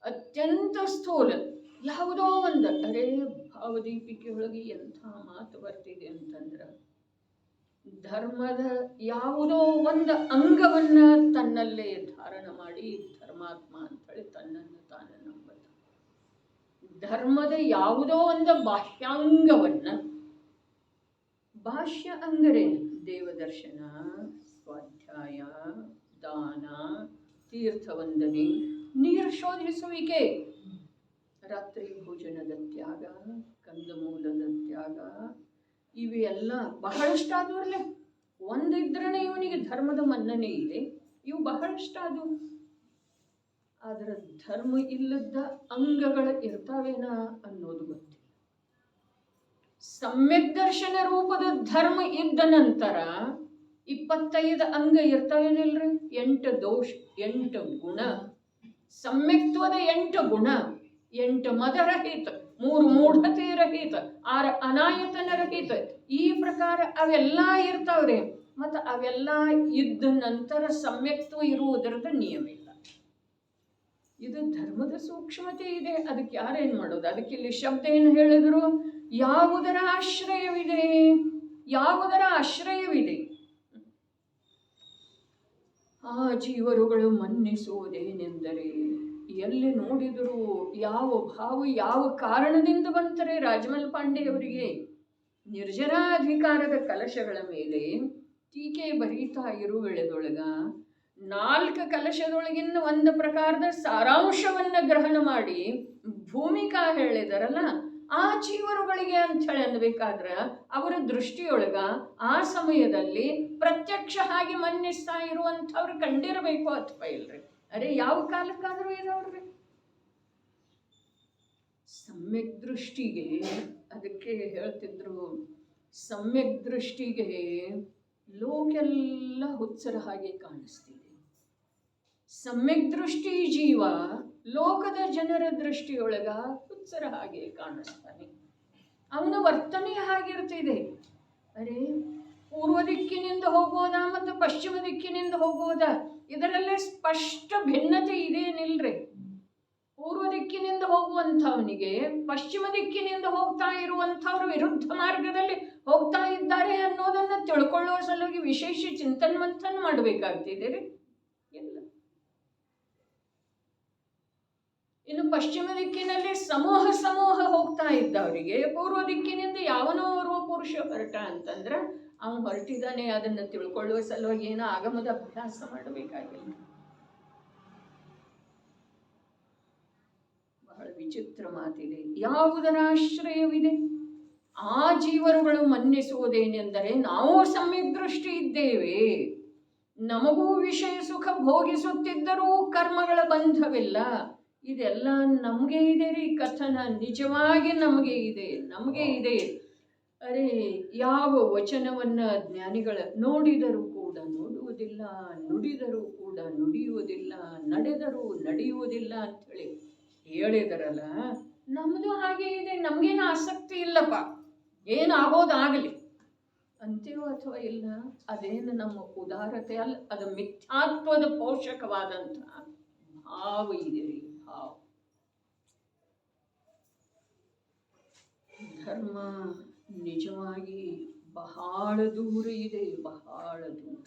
ಅತ್ಯಂತ ಸ್ಥೂಲ. ಯಾವುದೋ ಒಂದು ಭಾವದೀಪಿಕೆ ಒಳಗೆ ಎಂಥ ಮಾತು ಬರ್ತಿದೆ ಅಂತಂದ್ರೆ ಧರ್ಮದ ಯಾವುದೋ ಒಂದು ಅಂಗವನ್ನ ತನ್ನಲ್ಲೇ ಧಾರಣ ಮಾಡಿ ಧರ್ಮಾತ್ಮ ಅಂತೇಳಿ ತನ್ನನ್ನು ತಾನು ನಂಬುತ್ತ, ಧರ್ಮದ ಯಾವುದೋ ಒಂದು ಬಾಹ್ಯಾಂಗವನ್ನ, ಬಾಹ್ಯ ಅಂದರೆ ದೇವದರ್ಶನ, ಸ್ವಾಧ್ಯಾಯ, ದಾನ, ತೀರ್ಥವಂದನೆ, ನೀರು ಶೋಧಿಸುವಿಕೆ, ರಾತ್ರಿ ಭೋಜನದ ತ್ಯಾಗ, ಕಂದಮೂಲದ ತ್ಯಾಗ, ಇವೆಲ್ಲ ಬಹಳಷ್ಟಾದವರಲ್ಲೇ ಒಂದಿದ್ರೇ ಇವನಿಗೆ ಧರ್ಮದ ಮನ್ನಣೆ ಇದೆ. ಇವು ಬಹಳಷ್ಟಾದವು. ಆದರೆ ಧರ್ಮ ಇಲ್ಲದ ಅಂಗಗಳ ಇರ್ತಾವೇನ ಅನ್ನೋದು ಗೊತ್ತಿಲ್ಲ. ಸಮ್ಯಕ್ ದರ್ಶನ ರೂಪದ ಧರ್ಮ ಇದ್ದ ನಂತರ 25 ಅಂಗ ಇರ್ತಾವೇನಿಲ್ರಿ? 8 ದೋಷ, 8 ಗುಣ, ಸಮ್ಯಕ್ತ್ವದ 8 ಗುಣ, 8 ಮದರಹಿತ, 3 ಮೂಢತೆ ರಹಿತ, 6 ಅನಾಯತನ ರಹಿತ, ಈ ಪ್ರಕಾರ ಅವೆಲ್ಲ ಇರ್ತಾವ್ರಿ. ಮತ್ತು ಅವೆಲ್ಲ ಇದ್ದ ನಂತರ ಸಮ್ಯಕ್ತ್ವ ಇರುವುದರದ ನಿಯಮ ಇಲ್ಲ. ಇದು ಧರ್ಮದ ಸೂಕ್ಷ್ಮತೆ ಇದೆ. ಅದಕ್ಕೆ ಯಾರೇನು ಮಾಡೋದು? ಅದಕ್ಕೆ ಇಲ್ಲಿ ಶಬ್ದ ಏನು ಹೇಳಿದ್ರು? ಯಾವುದರ ಆಶ್ರಯವಿದೆ? ಯಾವುದರ ಆಶ್ರಯವಿದೆ? ಆ ಜೀವರುಗಳು ಮನ್ನಿಸುವುದೇನೆಂದರೆ, ಎಲ್ಲಿ ನೋಡಿದರೂ ಯಾವ ಭಾವ ಯಾವ ಕಾರಣದಿಂದ ಬಂದರೆ ರಾಜಮಲ್ ಪಾಂಡೆಯವರಿಗೆ ನಿರ್ಜರಾಧಿಕಾರದ ಕಲಶಗಳ ಮೇಲೆ ಟೀಕೆ ಬರೀತಾ ಇರುವೆಳೆದೊಳಗ 4 ಕಲಶದೊಳಗಿನ ಒಂದು ಪ್ರಕಾರದ ಸಾರಾಂಶವನ್ನ ಗ್ರಹಣ ಮಾಡಿ ಭೂಮಿಕಾ ಹೇಳಿದಾರಲ್ಲ, ಆ ಜೀವರುಗಳಿಗೆ ಅಂತ ಹೇಳಿ ಅನ್ಬೇಕಾದ್ರ ಅವರ ದೃಷ್ಟಿಯೊಳಗ ಆ ಸಮಯದಲ್ಲಿ ಪ್ರತ್ಯಕ್ಷ ಆಗಿ ಮನ್ನಿಸ್ತಾ ಇರುವಂಥವ್ರು ಕಂಡಿರಬೇಕು ಅಥವಾ ಇಲ್ರಿ? ಯಾವ ಕಾಲಕ್ಕಾದ್ರೂ ಇರೋರ್ರಿ ಸಮ್ಯಕ್ ದೃಷ್ಟಿಗೆ. ಅದಕ್ಕೆ ಹೇಳ್ತಿದ್ರು, ಸಮ್ಯಕ್ ದೃಷ್ಟಿಗೆ ಲೋಕೆಲ್ಲ ಹುಚ್ಚರ ಹಾಗೆ ಕಾಣಿಸ್ತಿದೆ. ಸಮ್ಯಕ್ ದೃಷ್ಟಿ ಜೀವ ಲೋಕದ ಜನರ ದೃಷ್ಟಿಯೊಳಗ ಹುಚ್ಚರ ಹಾಗೆ ಕಾಣಿಸ್ತಾನೆ. ಅವನ ವರ್ತನೆ ಹಾಗಿರ್ತಿದೆ. ಪೂರ್ವ ದಿಕ್ಕಿನಿಂದ ಹೋಗೋದಾ ಮತ್ತು ಪಶ್ಚಿಮ ದಿಕ್ಕಿನಿಂದ ಹೋಗೋದಾ, ಇದರಲ್ಲೇ ಸ್ಪಷ್ಟ ಭಿನ್ನತೆ ಇದೇನಿಲ್ರಿ. ಪೂರ್ವ ದಿಕ್ಕಿನಿಂದ ಹೋಗುವಂಥವನಿಗೆ ಪಶ್ಚಿಮ ದಿಕ್ಕಿನಿಂದ ಹೋಗ್ತಾ ಇರುವಂಥವ್ರು ವಿರುದ್ಧ ಮಾರ್ಗದಲ್ಲಿ ಹೋಗ್ತಾ ಇದ್ದಾರೆ ಅನ್ನೋದನ್ನ ತಿಳ್ಕೊಳ್ಳುವ ಸಲುವಾಗಿ ವಿಶೇಷ ಚಿಂತನ್ ಮಂಥನ್ ಮಾಡಬೇಕಾಗ್ತಿದೆ ರೀ. ಇಲ್ಲ. ಇನ್ನು ಪಶ್ಚಿಮ ದಿಕ್ಕಿನಲ್ಲಿ ಸಮೂಹ ಹೋಗ್ತಾ ಇದ್ದವರಿಗೆ ಪೂರ್ವ ದಿಕ್ಕಿನಿಂದ ಯಾವನೋ ಓರ್ವ ಪುರುಷ ಹೊರಟ ಅಂತಂದ್ರೆ ಅವನು ಹೊರಟಿದ್ದಾನೆ ಅದನ್ನ ತಿಳ್ಕೊಳ್ಳುವ ಸಲುವಾಗಿ ಏನೋ ಆಗಮದ ಅಭ್ಯಾಸ ಮಾಡಬೇಕಾಗಿಲ್ಲ. ಬಹಳ ವಿಚಿತ್ರ ಮಾತಿದೆ. ಯಾವುದರ ಆಶ್ರಯವಿದೆ? ಆ ಜೀವರುಗಳು ಮನ್ನಿಸುವುದೇನೆಂದರೆ, ನಾವು ಸಮ್ಯಕ್ ದೃಷ್ಟಿ ಇದ್ದೇವೆ, ನಮಗೂ ವಿಷಯ ಸುಖ ಭೋಗಿಸುತ್ತಿದ್ದರೂ ಕರ್ಮಗಳ ಬಂಧವಿಲ್ಲ. ಇದೆಲ್ಲ ನಮಗೆ ಇದೆ ರೀ. ಕಥನ ನಿಜವಾಗಿ ನಮಗೆ ಇದೆ. ಯಾವ ವಚನವನ್ನ ಜ್ಞಾನಿಗಳ ನೋಡಿದರೂ ಕೂಡ ನೋಡುವುದಿಲ್ಲ, ನುಡಿದರೂ ಕೂಡ ನುಡಿಯುವುದಿಲ್ಲ, ನಡೆದರೂ ನಡೆಯುವುದಿಲ್ಲ ಅಂಥೇಳಿ ಹೇಳಿದರಲ್ಲ, ನಮ್ಮದು ಹಾಗೆ ಇದೆ. ನಮಗೇನು ಆಸಕ್ತಿ ಇಲ್ಲಪ್ಪ, ಏನಾಗೋದಾಗಲಿ ಅಂತೀವೋ ಅಥವಾ ಇಲ್ಲ? ಅದೇನು ನಮ್ಮ ಉದಾರತೆ ಅಲ್ಲ, ಅದು ಮಿಥ್ಯಾತ್ವದ ಪೋಷಕವಾದಂತಹ ಭಾವ ಇದೆ ರೀ. ಭಾವ. ಧರ್ಮ ನಿಜವಾಗಿ ಬಹಳ ದೂರ ಇದೆ, ಬಹಳ ದೂರ.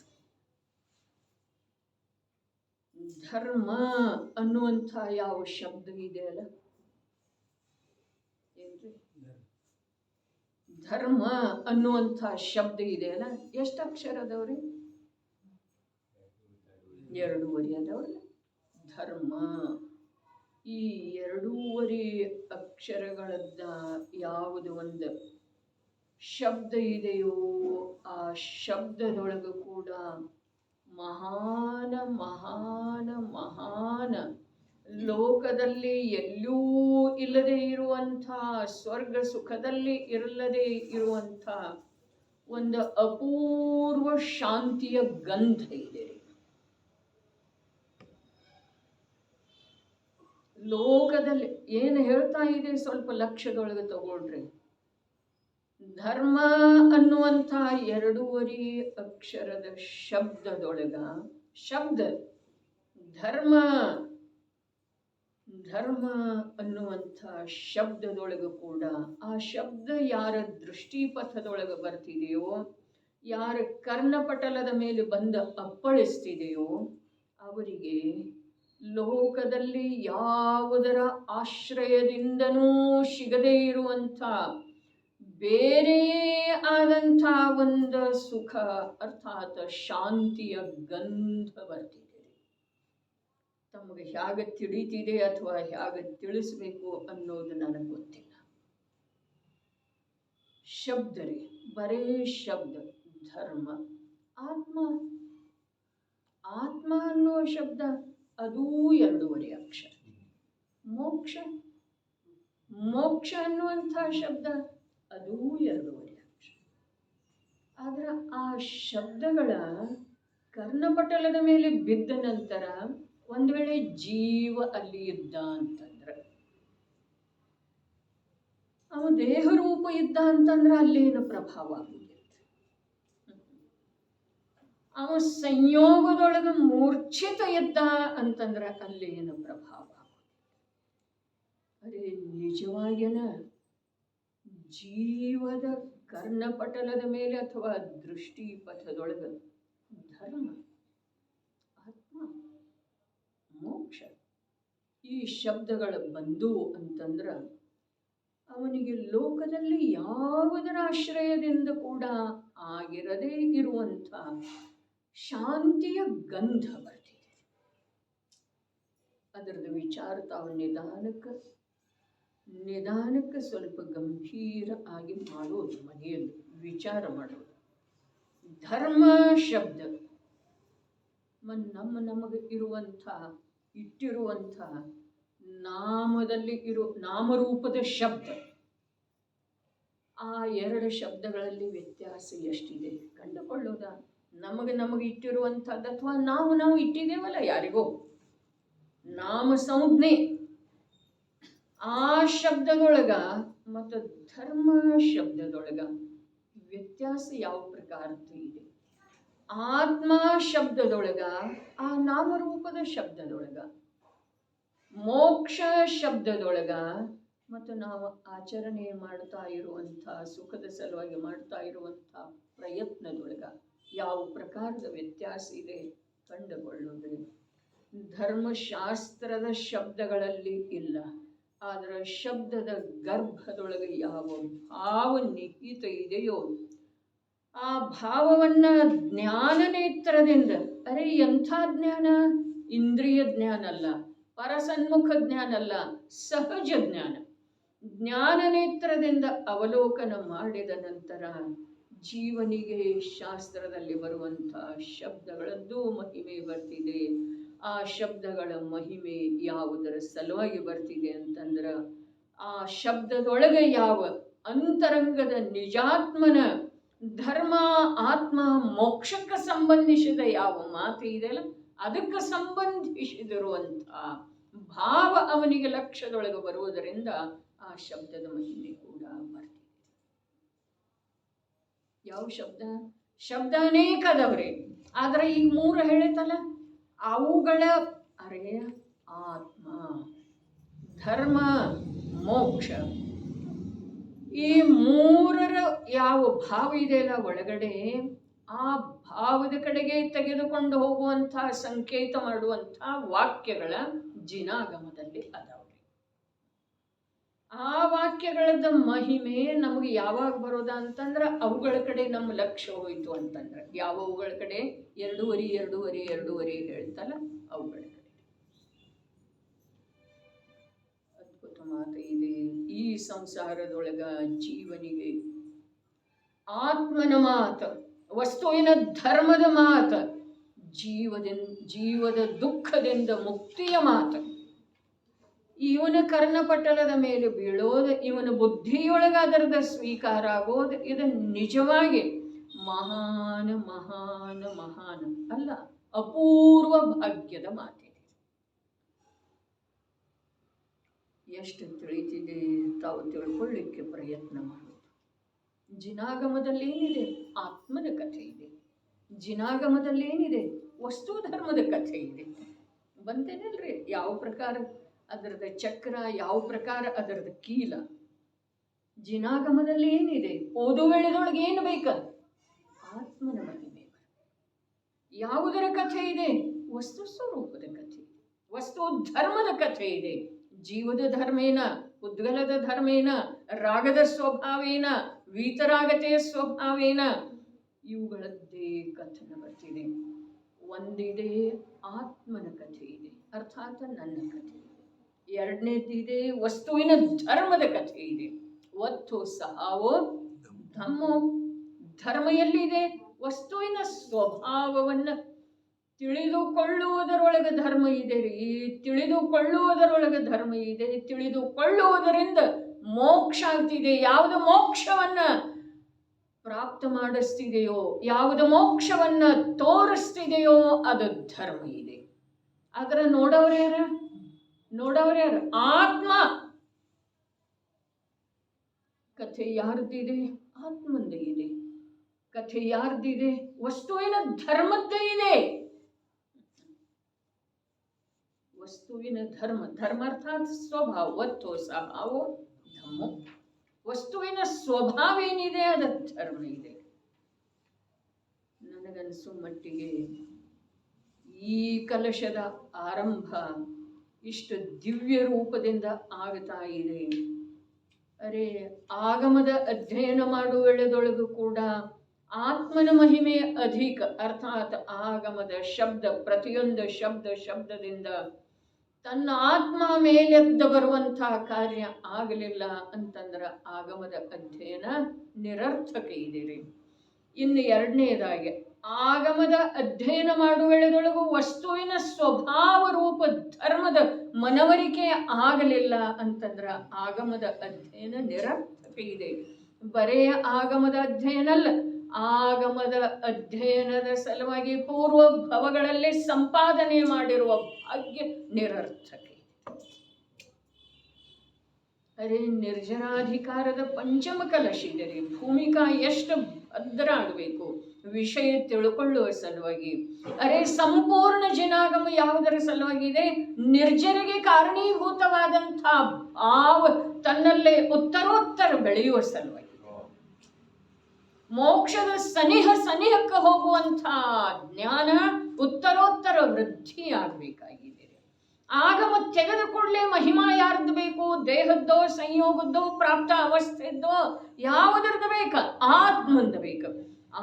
ಧರ್ಮ ಅನ್ನುವಂಥ ಯಾವ ಶಬ್ದ ಇದೆ ಅಲ್ಲ, ಏನ್ರಿ? ಧರ್ಮ ಅನ್ನುವಂಥ ಶಬ್ದ ಇದೆ ಅಲ್ಲ, ಎಷ್ಟು ಅಕ್ಷರ ಅದಾವ್ರಿ? 2 ಅದಾವ್ರಿ. ಧರ್ಮ ಈ ಎರಡೂವರೆ ಅಕ್ಷರಗಳದ್ದ ಯಾವುದು ಒಂದು ಶಬ್ದ ಇದೆಯೋ ಆ ಶಬ್ದದೊಳಗೆ ಕೂಡ ಮಹಾನ ಮಹಾನ ಮಹಾನ ಲೋಕದಲ್ಲಿ ಎಲ್ಲೂ ಇಲ್ಲದೆ ಇರುವಂಥ ಸ್ವರ್ಗ ಸುಖದಲ್ಲಿ ಇರಲ್ಲದೆ ಇರುವಂಥ ಒಂದು ಅಪೂರ್ವ ಶಾಂತಿಯ ಗಂಧ ಇದೆ. ಲೋಕದಲ್ಲಿ ಏನು ಹೇಳ್ತಾ ಇದೆ ಸ್ವಲ್ಪ ಲಕ್ಷ್ಯದೊಳಗೆ ತಗೊಳ್ರಿ. ಧರ್ಮ ಅನ್ನುವಂಥ ಎರಡೂವರೆ ಅಕ್ಷರದ ಶಬ್ದದೊಳಗ ಶಬ್ದ ಧರ್ಮ ಧರ್ಮ ಅನ್ನುವಂಥ ಶಬ್ದದೊಳಗೆ ಕೂಡ ಆ ಶಬ್ದ ಯಾರ ದೃಷ್ಟಿಪಥದೊಳಗೆ ಬರ್ತಿದೆಯೋ, ಯಾರ ಕರ್ಣಪಟಲದ ಮೇಲೆ ಬಂದು ಅಪ್ಪಳಿಸ್ತಿದೆಯೋ ಅವರಿಗೆ ಲೋಕದಲ್ಲಿ ಯಾವುದರ ಆಶ್ರಯದಿಂದನೂ ಸಿಗದೇ ಇರುವಂಥ ಬೇರೆ ಆದಂಥ ಒಂದು ಸುಖ ಅರ್ಥಾತ್ ಶಾಂತಿಯ ಗಂಧ ಬರ್ತಿದೆ. ತಮಗೆ ಹೇಗೆ ತಿಳಿತಿದೆ ಅಥವಾ ಹೇಗೆ ತಿಳಿಸ್ಬೇಕು ಅನ್ನೋದು ನನಗೆ ಗೊತ್ತಿಲ್ಲ. ಶಬ್ದ ರೀ, ಬರೇ ಶಬ್ದ. ಧರ್ಮ, ಆತ್ಮ. ಆತ್ಮ ಅನ್ನುವ ಶಬ್ದ ಅದೂ ಎರಡೂವರೆ ಅಕ್ಷರ. ಮೋಕ್ಷ, ಮೋಕ್ಷ ಅನ್ನುವಂಥ ಶಬ್ದ ಅದೂ ಎರಡೂವರೆ ಅಕ್ಷರ. ಆದ್ರೆ ಆ ಶಬ್ದಗಳ ಕರ್ಣಪಟಲದ ಮೇಲೆ ಬಿದ್ದ ನಂತರ ಒಂದು ವೇಳೆ ಜೀವ ಅಲ್ಲಿ ಇದ್ದ ಅಂತಂದ್ರೆ, ಅವ ದೇಹರೂಪ ಇದ್ದ ಅಂತಂದ್ರೆ ಅಲ್ಲೇನು ಪ್ರಭಾವ ಆಗುದಿಲ್ಲ. ಅವ ಸಂಯೋಗದೊಳಗೆ ಮೂರ್ಛಿತ ಇದ್ದ ಅಂತಂದ್ರೆ ಅಲ್ಲೇನು ಪ್ರಭಾವ ಆಗುದಿಲ್ಲ. ಅರೆ ನಿಜವಾಗಿನ ಜೀವದ ಕರ್ಣಪಟಲದ ಮೇಲೆ ಅಥವಾ ದೃಷ್ಟಿಪಥದೊಳಗೆ ಧರ್ಮ, ಆತ್ಮ, ಮೋಕ್ಷ ಈ ಶಬ್ದಗಳು ಬಂದು ಅಂತಂದ್ರೆ ಅವನಿಗೆ ಲೋಕದಲ್ಲಿ ಯಾವುದರ ಆಶ್ರಯದಿಂದ ಕೂಡ ಆಗಿರದೇ ಇರುವಂಥ ಶಾಂತಿಯ ಗಂಧ ಬರ್ತಿದೆ. ಅದರದ್ದು ವಿಚಾರ ತಾವು ನಿಧಾನಕ್ಕೆ ಸ್ವಲ್ಪ ಗಂಭೀರ ಆಗಿ ಮಾಡೋದು, ಮನೆಯಲ್ಲಿ ವಿಚಾರ ಮಾಡೋದು. ಧರ್ಮ ಶಬ್ದ ನಮಗೆ ಇಟ್ಟಿರುವಂಥ ನಾಮದಲ್ಲಿ ನಾಮರೂಪದ ಶಬ್ದ. ಆ ಎರಡು ಶಬ್ದಗಳಲ್ಲಿ ವ್ಯತ್ಯಾಸ ಎಷ್ಟಿದೆ ಕಂಡುಕೊಳ್ಳೋದ? ನಮಗೆ ಇಟ್ಟಿರುವಂಥದ್ದು ಅಥವಾ ನಾವು ಇಟ್ಟಿದ್ದೇವಲ್ಲ ಯಾರಿಗೋ ನಾಮ ಸಂಜ್ಞೆ, ಆ ಶಬ್ದದೊಳಗ ಮತ್ತು ಧರ್ಮ ಶಬ್ದದೊಳಗ ವ್ಯತ್ಯಾಸ ಯಾವ ಪ್ರಕಾರದ್ದು ಇದೆ? ಆತ್ಮ ಶಬ್ದದೊಳಗ, ಆ ನಾಮರೂಪದ ಶಬ್ದದೊಳಗ, ಮೋಕ್ಷ ಶಬ್ದದೊಳಗ ಮತ್ತು ನಾವು ಆಚರಣೆ ಮಾಡ್ತಾ ಇರುವಂಥ ಸುಖದ ಸಲುವಾಗಿ ಮಾಡ್ತಾ ಇರುವಂಥ ಪ್ರಯತ್ನದೊಳಗ ಯಾವ ಪ್ರಕಾರದ ವ್ಯತ್ಯಾಸ ಇದೆ ಕಂಡುಕೊಳ್ಳೋದು. ಧರ್ಮಶಾಸ್ತ್ರದ ಶಬ್ದಗಳಲ್ಲಿ ಇಲ್ಲ, ಆದರೆ ಶಬ್ದದ ಗರ್ಭದೊಳಗೆ ಯಾವ ಭಾವ ನಿಹಿತ ಇದೆಯೋ ಆ ಭಾವವನ್ನ ಜ್ಞಾನ ನೇತ್ರದಿಂದ, ಅರೆ ಎಂಥ ಜ್ಞಾನ? ಇಂದ್ರಿಯ ಜ್ಞಾನ ಅಲ್ಲ, ಪರಸನ್ಮುಖ ಜ್ಞಾನ ಅಲ್ಲ, ಸಹಜ ಜ್ಞಾನ. ಜ್ಞಾನ ನೇತ್ರದಿಂದ ಅವಲೋಕನ ಮಾಡಿದ ನಂತರ ಜೀವನಿಗೆ ಶಾಸ್ತ್ರದಲ್ಲಿ ಬರುವಂಥ ಶಬ್ದಗಳದ್ದು ಮಹಿಮೆ ಬರ್ತಿದೆ. ಆ ಶಬ್ದಗಳ ಮಹಿಮೆ ಯಾವುದರ ಸಲುವಾಗಿ ಬರ್ತಿದೆ ಅಂತಂದ್ರೆ ಆ ಶಬ್ದದೊಳಗೆ ಯಾವ ಅಂತರಂಗದ ನಿಜಾತ್ಮನ ಧರ್ಮ, ಆತ್ಮ, ಮೋಕ್ಷಕ್ಕೆ ಸಂಬಂಧಿಸಿದ ಯಾವ ಮಾತು ಇದೆಯಲ್ಲ ಅದಕ್ಕೆ ಸಂಬಂಧಿಸಿದಿರುವಂಥ ಭಾವ ಅವನಿಗೆ ಲಕ್ಷ್ಯದೊಳಗೆ ಬರುವುದರಿಂದ ಆ ಶಬ್ದದ ಮಹಿಮೆ ಕೂಡ ಬರ್ತಿದೆ. ಯಾವ ಶಬ್ದ ಅನೇಕ ಅದಾವ್ರಿ, ಆದ್ರೆ ಈಗ 3 ಹೇಳಿತಲ್ಲ, ಅವುಗಳ ಆತ್ಮ, ಧರ್ಮ, ಮೋಕ್ಷ, ಈ 3ರ ಯಾವ ಭಾವ ಇದೆಯಲ್ಲ ಒಳಗಡೆ, ಆ ಭಾವದ ಕಡೆಗೆ ತೆಗೆದುಕೊಂಡು ಹೋಗುವಂಥ ಸಂಕೇತ ಮಾಡುವಂಥ ವಾಕ್ಯಗಳ ಜಿನಾಗಮದಲ್ಲಿ ಅದಾವ್ರಿ. ಆ ವಾಕ್ಯಗಳದ ಮಹಿಮೆ ನಮಗೆ ಯಾವಾಗ ಬರೋದ ಅಂತಂದ್ರೆ ಅವುಗಳ ಕಡೆ ನಮ್ಮ ಲಕ್ಷ್ಯ ಹೋಯ್ತು ಅಂತಂದ್ರೆ, ಯಾವವುಗಳ ಕಡೆ 2 ಹೇಳ್ತಲ್ಲ ಅವುಗಳ ಕಡೆ. ಈ ಸಂಸಾರದೊಳಗ ಜೀವನಿಗೆ ಆತ್ಮನ ಮಾತ, ವಸ್ತುವಿನ ಧರ್ಮದ ಮಾತ, ಜೀವದ ದುಃಖದಿಂದ ಮುಕ್ತಿಯ ಮಾತು ಇವನ ಕರ್ಣಪಟಲದ ಮೇಲೆ ಬೀಳೋದು, ಇವನ ಬುದ್ಧಿಯೊಳಗೆ ಅದರದ ಸ್ವೀಕಾರ ಆಗೋದು, ಇದು ನಿಜವಾಗಿ ಮಹಾನ್ ಮಹಾನ್ ಮಹಾನ್ ಅಲ್ಲ, ಅಪೂರ್ವ ಭಾಗ್ಯದ ಮಾತಿದೆ. ಎಷ್ಟು ತಿಳಿತಿದೆ ತಾವು ತಿಳ್ಕೊಳ್ಳಿಕ್ಕೆ ಪ್ರಯತ್ನ ಮಾಡೋದು. ಜಿನಾಗಮದಲ್ಲಿ ಏನಿದೆ? ಆತ್ಮನ ಕಥೆ ಇದೆ. ಜಿನಾಗಮದಲ್ಲಿ ಏನಿದೆ? ವಸ್ತು ಧರ್ಮದ ಕಥೆ ಇದೆ. ಬಂತೇನಲ್ರಿ? ಯಾವ ಪ್ರಕಾರ ಅದರದ ಚಕ್ರ, ಯಾವ ಪ್ರಕಾರ ಅದರದ ಕೀಲ. ಜಿನಾಗಮದಲ್ಲಿ ಏನಿದೆ? ಓದು ವೇಳೆದೊಳಗೆ ಏನು ಬೇಕ? ಆತ್ಮನ ಮಹಿಮೆ. ಯಾವುದರ ಕಥೆ ಇದೆ? ವಸ್ತು ಸ್ವರೂಪದ ಕಥೆ, ವಸ್ತು ಧರ್ಮದ ಕಥೆ ಇದೆ. ಜೀವದ ಧರ್ಮೇನ, ಉದ್ಗಲದ ಧರ್ಮೇನ, ರಾಗದ ಸ್ವಭಾವೇನ, ವೀತರಾಗತೆಯ ಸ್ವಭಾವೇನ, ಇವುಗಳದ್ದೇ ಕಥನ ಬರ್ತಿದೆ. ಒಂದಿದೆ ಆತ್ಮನ ಕಥೆ ಇದೆ, ಅರ್ಥಾತ್ ನನ್ನ ಕಥೆ ಇದೆ. ಎರಡನೇದಿದೆ ವಸ್ತುವಿನ ಧರ್ಮದ ಕಥೆ ಇದೆ. ವತ್ತು ಸಹಾವೋ ಧಮ್ಮೋ, ಧರ್ಮ ಎಲ್ಲಿದೆ? ವಸ್ತುವಿನ ಸ್ವಭಾವವನ್ನು ತಿಳಿದುಕೊಳ್ಳುವುದರೊಳಗೆ ಧರ್ಮ ಇದೆ ರೀ. ತಿಳಿದುಕೊಳ್ಳುವುದರೊಳಗೆ ಧರ್ಮ ಇದೆ. ತಿಳಿದುಕೊಳ್ಳುವುದರಿಂದ ಮೋಕ್ಷ ಆಗ್ತಿದೆ. ಯಾವುದು ಮೋಕ್ಷವನ್ನ ಪ್ರಾಪ್ತ ಮಾಡಿಸ್ತಿದೆಯೋ, ಯಾವುದು ಮೋಕ್ಷವನ್ನ ತೋರಿಸ್ತಿದೆಯೋ ಅದು ಧರ್ಮ ಇದೆ. ಅದರ ನೋಡವ್ರ್ಯಾರ? ಆತ್ಮ. ಕಥೆ ಯಾರ್ದಿದೆ? ಆತ್ಮಂದೇ ಇದೆ. ಕಥೆ ಯಾರ್ದಿದೆ? ವಸ್ತುವಿನ ಧರ್ಮದ್ದೇ ಇದೆ. ವಸ್ತುವಿನ ಧರ್ಮ, ಧರ್ಮ ಅರ್ಥಾತ್ ಸ್ವಭಾವ. ವತ್ತು ಸ್ವಭಾವೋ ಧಮ್ಮೋ, ವಸ್ತುವಿನ ಸ್ವಭಾವ ಏನಿದೆ ಅದ ಧರ್ಮ ಇದೆ. ನನಗನ್ಸು ಮಟ್ಟಿಗೆ ಈ ಕಲಶದ ಆರಂಭ ಇಷ್ಟು ದಿವ್ಯ ರೂಪದಿಂದ ಆಗ್ತಾ ಇದೆ. ಅರೆ, ಆಗಮದ ಅಧ್ಯಯನ ಮಾಡುವ ವೇಳೆದೊಳಗೂ ಕೂಡ ಆತ್ಮನ ಮಹಿಮೆ ಅಧಿಕ. ಅರ್ಥಾತ್ ಆಗಮದ ಶಬ್ದ, ಪ್ರತಿಯೊಂದು ಶಬ್ದದಿಂದ ತನ್ನ ಆತ್ಮ ಮೇಲೆದ್ದ ಬರುವಂತಹ ಕಾರ್ಯ ಆಗಲಿಲ್ಲ ಅಂತಂದ್ರೆ ಆಗಮದ ಅಧ್ಯಯನ ನಿರರ್ಥಕ ಇದೆ. ಇನ್ನು ಎರಡನೇದಾಗಿ ಆಗಮದ ಅಧ್ಯಯನ ಮಾಡುವ ವೇಳೆದೊಳಗೂ ವಸ್ತುವಿನ ಸ್ವಭಾವ ರೂಪ ಧರ್ಮದ ಮನವರಿಕೆ ಆಗಲಿಲ್ಲ ಅಂತಂದ್ರೆ ಆಗಮದ ಅಧ್ಯಯನ ನಿರರ್ಥಕ ಇದೆ. ಬರೇ ಆಗಮದ ಅಧ್ಯಯನ ಅಲ್ಲ, ಆಗಮದ ಅಧ್ಯಯನದ ಸಲುವಾಗಿ ಪೂರ್ವ ಭವಗಳಲ್ಲಿ ಸಂಪಾದನೆ ಮಾಡಿರುವ ಭಾಗ್ಯ ನಿರರ್ಥಕ. ಅದೇ ನಿರ್ಜನಾಧಿಕಾರದ ಪಂಚಮ ಕಲಶ ಇದೆ ರೀ. ಭೂಮಿಕಾ ಎಷ್ಟು ಭದ್ರ ಆಗಬೇಕು ವಿಷಯ ತಿಳ್ಕೊಳ್ಳುವ ಸಲುವಾಗಿ. ಅರೆ, ಸಂಪೂರ್ಣ ಜನಾಗಮ ಯಾವುದರ ಸಲುವಾಗಿದೆ? ನಿರ್ಜರಿಗೆ ಕಾರಣೀಭೂತವಾದಂಥ ಭಾವ ತನ್ನಲ್ಲೇ ಉತ್ತರೋತ್ತರ ಬೆಳೆಯುವ ಸಲುವಾಗಿ, ಮೋಕ್ಷದ ಸನಿಹಕ್ಕೆ ಹೋಗುವಂಥ ಜ್ಞಾನ ಉತ್ತರೋತ್ತರ ವೃದ್ಧಿ ಆಗಬೇಕಾಗಿದೆ. ಆಗಮ ತೆಗೆದ ಕೂಡಲೇ ಮಹಿಮಾ ಯಾರ್ದು ಬೇಕು? ದೇಹದ್ದೋ, ಸಂಯೋಗದ್ದೋ, ಪ್ರಾಪ್ತ ಅವಸ್ಥೆದ್ದೋ, ಯಾವುದರದ್ದು ಬೇಕ? ಆತ್ಮಂದು ಬೇಕು.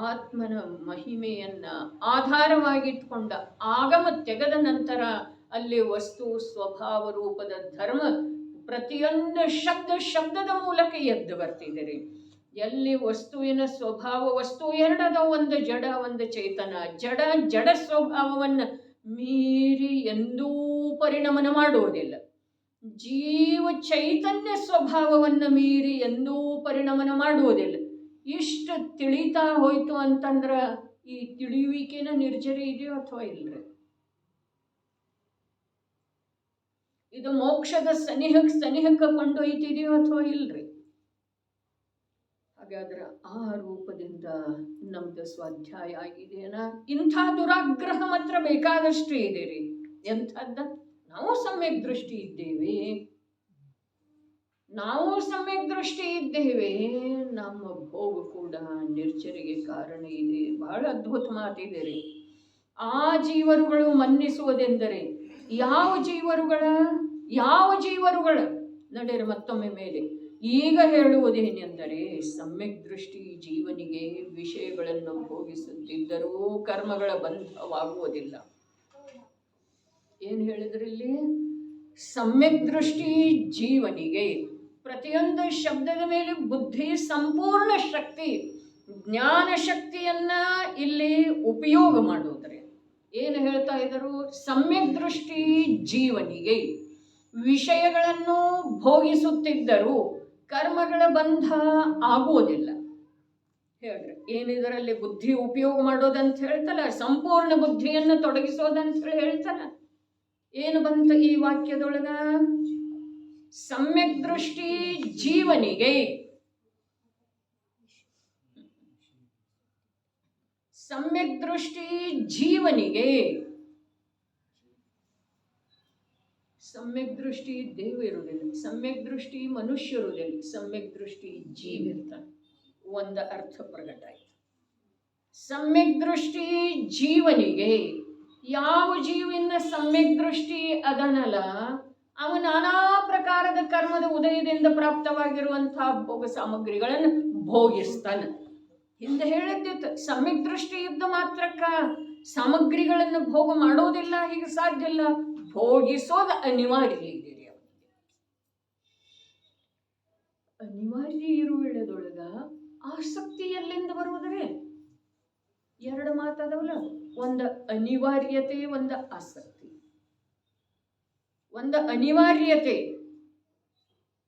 ಆತ್ಮನ ಮಹಿಮೆಯನ್ನ ಆಧಾರವಾಗಿಟ್ಕೊಂಡ ಆಗಮ ತೆಗೆದ ನಂತರ ಅಲ್ಲಿ ವಸ್ತು ಸ್ವಭಾವ ರೂಪದ ಧರ್ಮ ಪ್ರತಿಯೊಂದು ಶಬ್ದದ ಮೂಲಕ ಎದ್ದು ಬರ್ತಿದ್ದಾರೆ. ಎಲ್ಲಿ ವಸ್ತುವಿನ ಸ್ವಭಾವ, ವಸ್ತು ಎರಡದ, ಒಂದು ಜಡ ಒಂದು ಚೇತನ. ಜಡ ಸ್ವಭಾವವನ್ನು ಮೀರಿ ಎಂದೂ ಪರಿಣಮನ ಮಾಡುವುದಿಲ್ಲ. ಜೀವ ಚೈತನ್ಯ ಸ್ವಭಾವವನ್ನು ಮೀರಿ ಎಂದೂ ಪರಿಣಮನ ಮಾಡುವುದಿಲ್ಲ. ಇಷ್ಟು ತಿಳಿತಾ ಹೋಯ್ತು ಅಂತಂದ್ರೆ ಈ ತಿಳಿಯುವಿಕೆನ ನಿರ್ಜರಿ ಇದೆಯೋ ಅಥವಾ ಇಲ್ರಿ? ಇದು ಮೋಕ್ಷದ ಸನಿಹಕ್ಕೆ ಕೊಂಡೊಯ್ತಿದೆಯೋ ಅಥವಾ ಇಲ್ರಿ? ಹಾಗಾದ್ರೆ ಆ ರೂಪದಿಂದ ನಮ್ದು ಸ್ವಾಧ್ಯಾಯ ಆಗಿದೆಯಲ್ಲ. ಇಂಥ ದುರಾಗ್ರಹ ಮಾತ್ರ ಬೇಕಾದಷ್ಟು ಇದೆ ರೀ. ಎಂಥದ್ದ? ನಾವು ಸಮ್ಯಕ್ ದೃಷ್ಟಿ ಇದ್ದೇವೆ, ನಮ್ಮ ಭೋಗ ಕೂಡ ನಿರ್ಜರಿಗೆ ಕಾರಣ ಇದೆ. ಬಹಳ ಅದ್ಭುತ ಮಾತಿದೆ ರೀ. ಆ ಜೀವರುಗಳು ಮನ್ನಿಸುವುದೆಂದರೆ ಯಾವ ಜೀವರುಗಳ ನಡೆಯರು ಮತ್ತೊಮ್ಮೆ ಮೇಲೆ. ಈಗ ಹೇಳುವುದೇನೆಂದರೆ, ಸಮ್ಯಕ್ ದೃಷ್ಟಿ ಜೀವನಿಗೆ ವಿಷಯಗಳನ್ನು ಭೋಗಿಸುತ್ತಿದ್ದರೂ ಕರ್ಮಗಳ ಬಂಧವಾಗುವುದಿಲ್ಲ. ಏನು ಹೇಳಿದ್ರಿಲ್ಲಿ? ಸಮ್ಯಕ್ ದೃಷ್ಟಿ ಜೀವನಿಗೆ ಪ್ರತಿಯೊಂದು ಶಬ್ದದ ಮೇಲೆ ಬುದ್ಧಿ ಸಂಪೂರ್ಣ ಶಕ್ತಿ, ಜ್ಞಾನ ಶಕ್ತಿಯನ್ನ ಇಲ್ಲಿ ಉಪಯೋಗ ಮಾಡೋದ್ರೆ ಏನು ಹೇಳ್ತಾ ಇದ್ದರು? ಸಮ್ಯಕ್ ದೃಷ್ಟಿ ಜೀವನಿಗೆ ವಿಷಯಗಳನ್ನು ಭೋಗಿಸುತ್ತಿದ್ದರೂ ಕರ್ಮಗಳ ಬಂಧ ಆಗುವುದಿಲ್ಲ. ಹೇಳ್ರಿ, ಏನಿದರಲ್ಲಿ ಬುದ್ಧಿ ಉಪಯೋಗ ಮಾಡೋದಂತ ಹೇಳ್ತಲ್ಲ, ಸಂಪೂರ್ಣ ಬುದ್ಧಿಯನ್ನು ತೊಡಗಿಸೋದಂತ ಹೇಳಿ ಹೇಳ್ತಾರ. ಏನು ಬಂತ ಈ ವಾಕ್ಯದೊಳಗ? ಸಮ್ಯಕ್ ದೃಷ್ಟಿ ಜೀವನಿಗೆ, ಸಮ್ಯಕ್ ದೃಷ್ಟಿ ಜೀವನಿಗೆ. ಸಮ್ಯಕ್ ದೃಷ್ಟಿ ದೇವ ಇರುವುದಿಲ್ಲ, ಸಮ್ಯಕ್ ದೃಷ್ಟಿ ಮನುಷ್ಯ ಇರುವುದಿಲ್ಲ, ಸಮ್ಯಕ್ ದೃಷ್ಟಿ ಜೀವ ಇರ್ತಾನೆ. ಒಂದು ಅರ್ಥ ಪ್ರಕಟ ಆಯ್ತು. ಸಮ್ಯಕ್ ದೃಷ್ಟಿ ಜೀವನಿಗೆ. ಯಾವ ಜೀವನ ಸಮ್ಯಕ್ ದೃಷ್ಟಿ ಅದನಲ್ಲ, ಅವ ನಾನಾ ಪ್ರಕಾರದ ಕರ್ಮದ ಉದಯದಿಂದ ಪ್ರಾಪ್ತವಾಗಿರುವಂತಹ ಭೋಗ ಸಾಮಗ್ರಿಗಳನ್ನು ಭೋಗಿಸ್ತಾನೆ. ಹಿಂದೆ ಹೇಳಿದ್ದಿತ್ತು, ಸಮ್ಯಕ್ ದೃಷ್ಟಿ ಇದ್ದ ಮಾತ್ರಕ್ಕ ಸಾಮಗ್ರಿಗಳನ್ನು ಭೋಗ ಮಾಡೋದಿಲ್ಲ, ಹೀಗೆ ಸಾಧ್ಯ ಇಲ್ಲ. ಭೋಗಿಸೋದು ಅನಿವಾರ್ಯ ಇದೆ. ಅನಿವಾರ್ಯ ಇರುವುದೊಳಗ ಆಸಕ್ತಿ ಎಲ್ಲಿಂದ ಬರುವುದರೆ? ಎರಡು ಮಾತಾದವಲ್ಲ, ಒಂದು ಅನಿವಾರ್ಯತೆ, ಒಂದು ಆಸಕ್ತಿ. ಒಂದು ಅನಿವಾರ್ಯತೆ,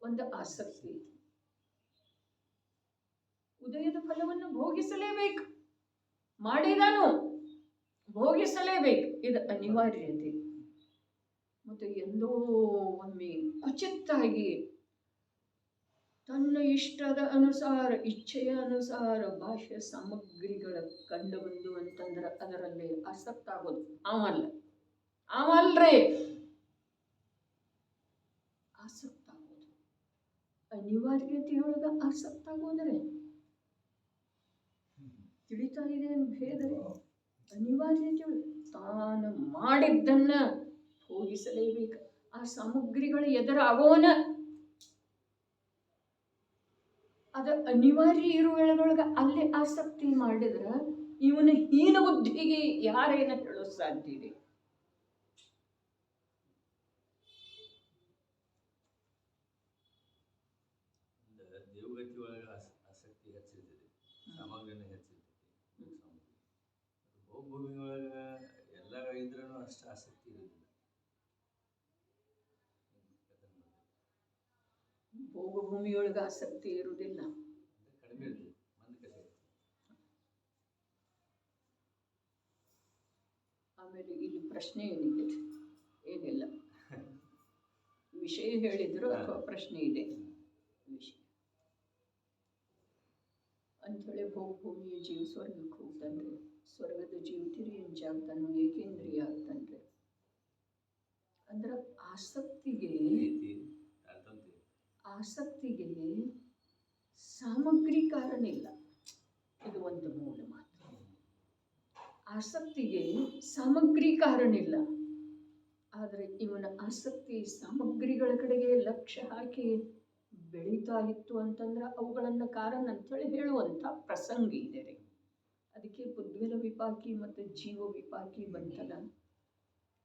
ಒಂದು ಆಸಕ್ತಿ. ಉದಯದ ಫಲವನ್ನು ಭೋಗಿಸಲೇಬೇಕು, ಮಾಡಿದಾನು ಭೋಗಿಸಲೇಬೇಕು, ಇದು ಅನಿವಾರ್ಯತೆ. ಮತ್ತು ಎಂದೋ ಒಮ್ಮೆ ಕುಚಿತ್ತಾಗಿ ತನ್ನ ಇಷ್ಟದ ಅನುಸಾರ, ಇಚ್ಛೆಯ ಅನುಸಾರ ಬಾಹ್ಯ ಸಾಮಗ್ರಿಗಳ ಕಂಡು ಬಂದು ಅಂತಂದ್ರೆ ಅದರಲ್ಲಿ ಆಸಕ್ತ ಆಗೋದು ಅವಲ್ರೇ, ಆಸಕ್ತ ಆಗೋದು. ಅನಿವಾರ್ಯತೆಯೊಳಗ ಆಸಕ್ತ ಆಗೋದ್ರೆ ತಿಳಿತಾ ಇದೆ ಭೇದ. ಅನಿವಾರ್ಯತೆಯೊಳಗೆ ತಾನು ಮಾಡಿದ್ದನ್ನ ಭೋಗಿಸಲೇಬೇಕು. ಆ ಸಾಮಗ್ರಿಗಳು ಎದುರಾಗೋನ ಅದು ಅನಿವಾರ್ಯ ಇರುವೆಳದೊಳಗೆ ಅಲ್ಲಿ ಆಸಕ್ತಿ ಮಾಡಿದ್ರೆ ಇವನ ಹೀನ ಬುದ್ಧಿಗೆ ಯಾರೇನ ಹೇಳೋ ಸಾಧ್ಯ ಇದೆ? ದೇವಗತಿ ಒಳಗೆ ಆಸಕ್ತಿ ಹೆಚ್ಚಿರ್ತದೆ, ಸಾಮಗ್ರಿನ ಹೆಚ್ಚಿರ್ತದೆ. ಭೋಗಭೂಮಿ ಒಳಗೆ ಎಲ್ಲ ಇದ್ರೂ ಅಷ್ಟು ಆಸಕ್ತಿ ಇರೋದಿಲ್ಲ. ಭೋಗಭೂಮಿಯೊಳಗೆ ಆಸಕ್ತಿ ಇರುವುದಿಲ್ಲ, ಕಡಿಮೆ ಇರ್ತದೆ, ಮಂದಕತೆ. ಆಮೇಲೆ ಇಲ್ಲಿ ಪ್ರಶ್ನೆ ಏನಿದೆ? ಏನಿಲ್ಲ, ವಿಷಯ ಹೇಳಿದ್ರು ಅಥವಾ ಪ್ರಶ್ನೆ ಇದೆ? ವಿಷಯ ಅಂಥೇಳಿ ಭೋಗಭೂಮಿಯ ಜೀವ ಸ್ವರ್ಗಕ್ಕೆ ಹೋಗ್ತಾನ್ರಿ, ಸ್ವರ್ಗದ ಜೀವ ತಿರಿಯನ್ ಜಾಗ್ತಾನು, ಏಕೇಂದ್ರಿಯ ಆಗ್ತಾನ್ರಿ. ಅಂದ್ರೆ ಆಸಕ್ತಿಗೆ ಸಾಮಗ್ರಿ ಕಾರಣ ಇಲ್ಲ. ಇದು ಒಂದು ಮೂಲ ಮಾತು. ಆಸಕ್ತಿಗೆ ಸಾಮಗ್ರಿ ಕಾರಣ ಇಲ್ಲ, ಆದರೆ ಇವನ ಆಸಕ್ತಿ ಸಾಮಗ್ರಿಗಳ ಕಡೆಗೆ ಲಕ್ಷ್ಯ ಹಾಕಿ ಬೆಳೀತಾ ಇತ್ತು ಅಂತಂದ್ರೆ ಅವುಗಳನ್ನು ಕಾರಣ ಅಂತೇಳಿ ಹೇಳುವಂಥ ಪ್ರಸಂಗ ಇದೆ ರೀ. ಅದಕ್ಕೆ ಪುದ್ಗಲ ವಿಪಾಕಿ ಮತ್ತು ಜೀವ ವಿಪಾಕಿ ಬಂತಲ್ಲ,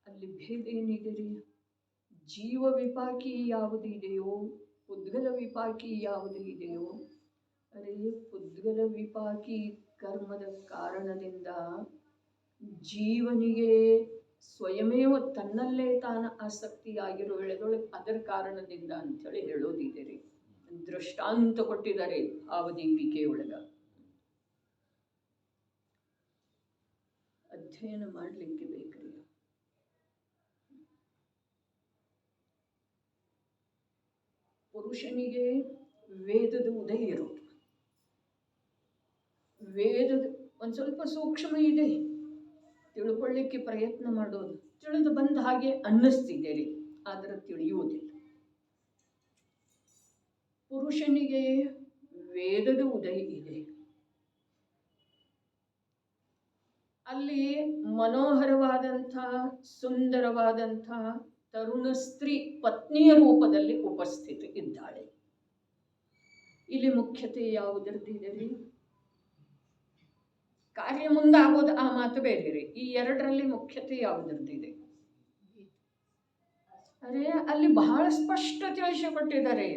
ಅಲ್ಲಿ ಭೇದ ಏನಿದೆ ರೀ? ಜೀವ ವಿಪಾಕಿ ಯಾವುದು ಇದೆಯೋ, ಪುದ್ಗಲ ವಿಪಾಕಿ ಯಾವುದು ಇದೆಯೋ, ಅರೆ ಪುದ್ಗಲ ವಿಪಾಕಿ ಕರ್ಮದ ಕಾರಣದಿಂದ ಜೀವನಿಗೆ ಸ್ವಯಮೇವ ತನ್ನಲ್ಲೇ ತಾನ ಆಸಕ್ತಿ ಆಗಿರೋ ವೇಳೆದೊಳಗೆ ಅದರ ಕಾರಣದಿಂದ ಅಂಥೇಳಿ ಹೇಳೋದಿದೆ ರೀ. ದೃಷ್ಟಾಂತ ಕೊಟ್ಟಿದ್ದಾರೆ ಭಾವದೀಪಿಕೆಯೊಳಗ. ಅಧ್ಯಯನ ಮಾಡಲಿಕ್ಕೆ ಬೇಕ್ರಿ. ಪುರುಷನಿಗೆ ವೇದದ ಉದಯ ಇರೋದು, ವೇದದ ಒಂದು ಸ್ವಲ್ಪ ಸೂಕ್ಷ್ಮ ಇದೆ, ತಿಳ್ಕೊಳ್ಳಿಕ್ಕೆ ಪ್ರಯತ್ನ ಮಾಡೋದು, ತಿಳಿದು ಬಂದ ಹಾಗೆ ಅನ್ನಿಸ್ತಿದೆ ರೀ, ಆದರೆ ತಿಳಿಯುವುದಿಲ್ಲ. ಪುರುಷನಿಗೆ ವೇದದ ಉದಯ ಇದೆ, ಅಲ್ಲಿ ಮನೋಹರವಾದಂಥ ಸುಂದರವಾದಂಥ ತರುಣ ಸ್ತ್ರೀ ಪತ್ನಿಯ ರೂಪದಲ್ಲಿ ಉಪಸ್ಥಿತಿ ಇದ್ದಾಳೆ. ಇಲ್ಲಿ ಮುಖ್ಯತೆ ಯಾವುದರದ್ದಿದೆ ರೀ? ಕಾರ್ಯ ಮುಂದಾಗೋದು ಆ ಮಾತು ಬೇರೆ ರೀ. ಈ ಎರಡರಲ್ಲಿ ಮುಖ್ಯತೆ ಯಾವುದರದ್ದಿದೆ? ಅರೆ ಅಲ್ಲಿ ಬಹಳ ಸ್ಪಷ್ಟ ತಿಳಿಸಿಕೊಟ್ಟಿದ್ದಾರೆ.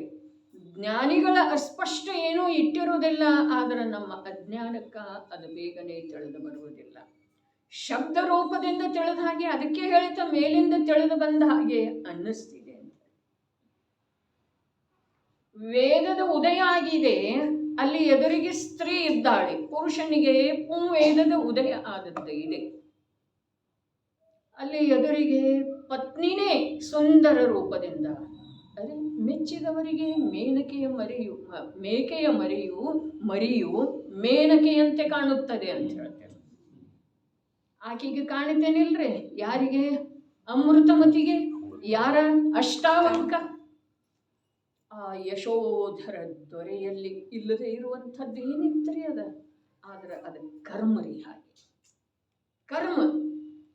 ಜ್ಞಾನಿಗಳ ಅಸ್ಪಷ್ಟ ಏನೂ ಇಟ್ಟಿರುವುದಿಲ್ಲ, ಆದರೆ ನಮ್ಮ ಅಜ್ಞಾನಕ್ಕೆ ಅದು ಬೇಗನೆ ತಿಳಿದು ಬರುವುದಿಲ್ಲ. ಶಬ್ದ ರೂಪದಿಂದ ತಿಳಿದ ಹಾಗೆ, ಅದಕ್ಕೆ ಹೇಳಿತ ಮೇಲಿಂದ ತಿಳಿದು ಬಂದ ಹಾಗೆ ಅನ್ನಿಸ್ತಿದೆ ಅಂತ. ವೇದದ ಉದಯ ಆಗಿದೆ, ಅಲ್ಲಿ ಎದುರಿಗೆ ಸ್ತ್ರೀ ಇದ್ದಾಳೆ, ಪುರುಷನಿಗೆ ವೇದದ ಉದಯ ಆದದ್ದು ಇದೆ. ಅಲ್ಲಿ ಎದುರಿಗೆ ಪತ್ನಿನೇ ಸುಂದರ ರೂಪದಿಂದ, ಅರೆ ಮೆಚ್ಚಿದವರಿಗೆ ಮೇಕೆಯ ಮರಿಯು ಮೇನಕೆಯಂತೆ ಕಾಣುತ್ತದೆ ಅಂತ ಹೇಳ್ತೇವೆ. ಆಕೆಗೆ ಕಾಣುತ್ತೇನಿಲ್ರಿ, ಯಾರಿಗೆ? ಅಮೃತಮತಿಗೆ. ಯಾರ? ಅಷ್ಟಾವಂಕ. ಆ ಯಶೋಧರ ದೊರೆಯಲ್ಲಿ ಇಲ್ಲದೆ ಇರುವಂಥದ್ದು ಏನಿತ್ರಿ ಅದ? ಆದ್ರೆ ಅದು ಕರ್ಮ ರೀ. ಹಾಗೆ ಕರ್ಮ.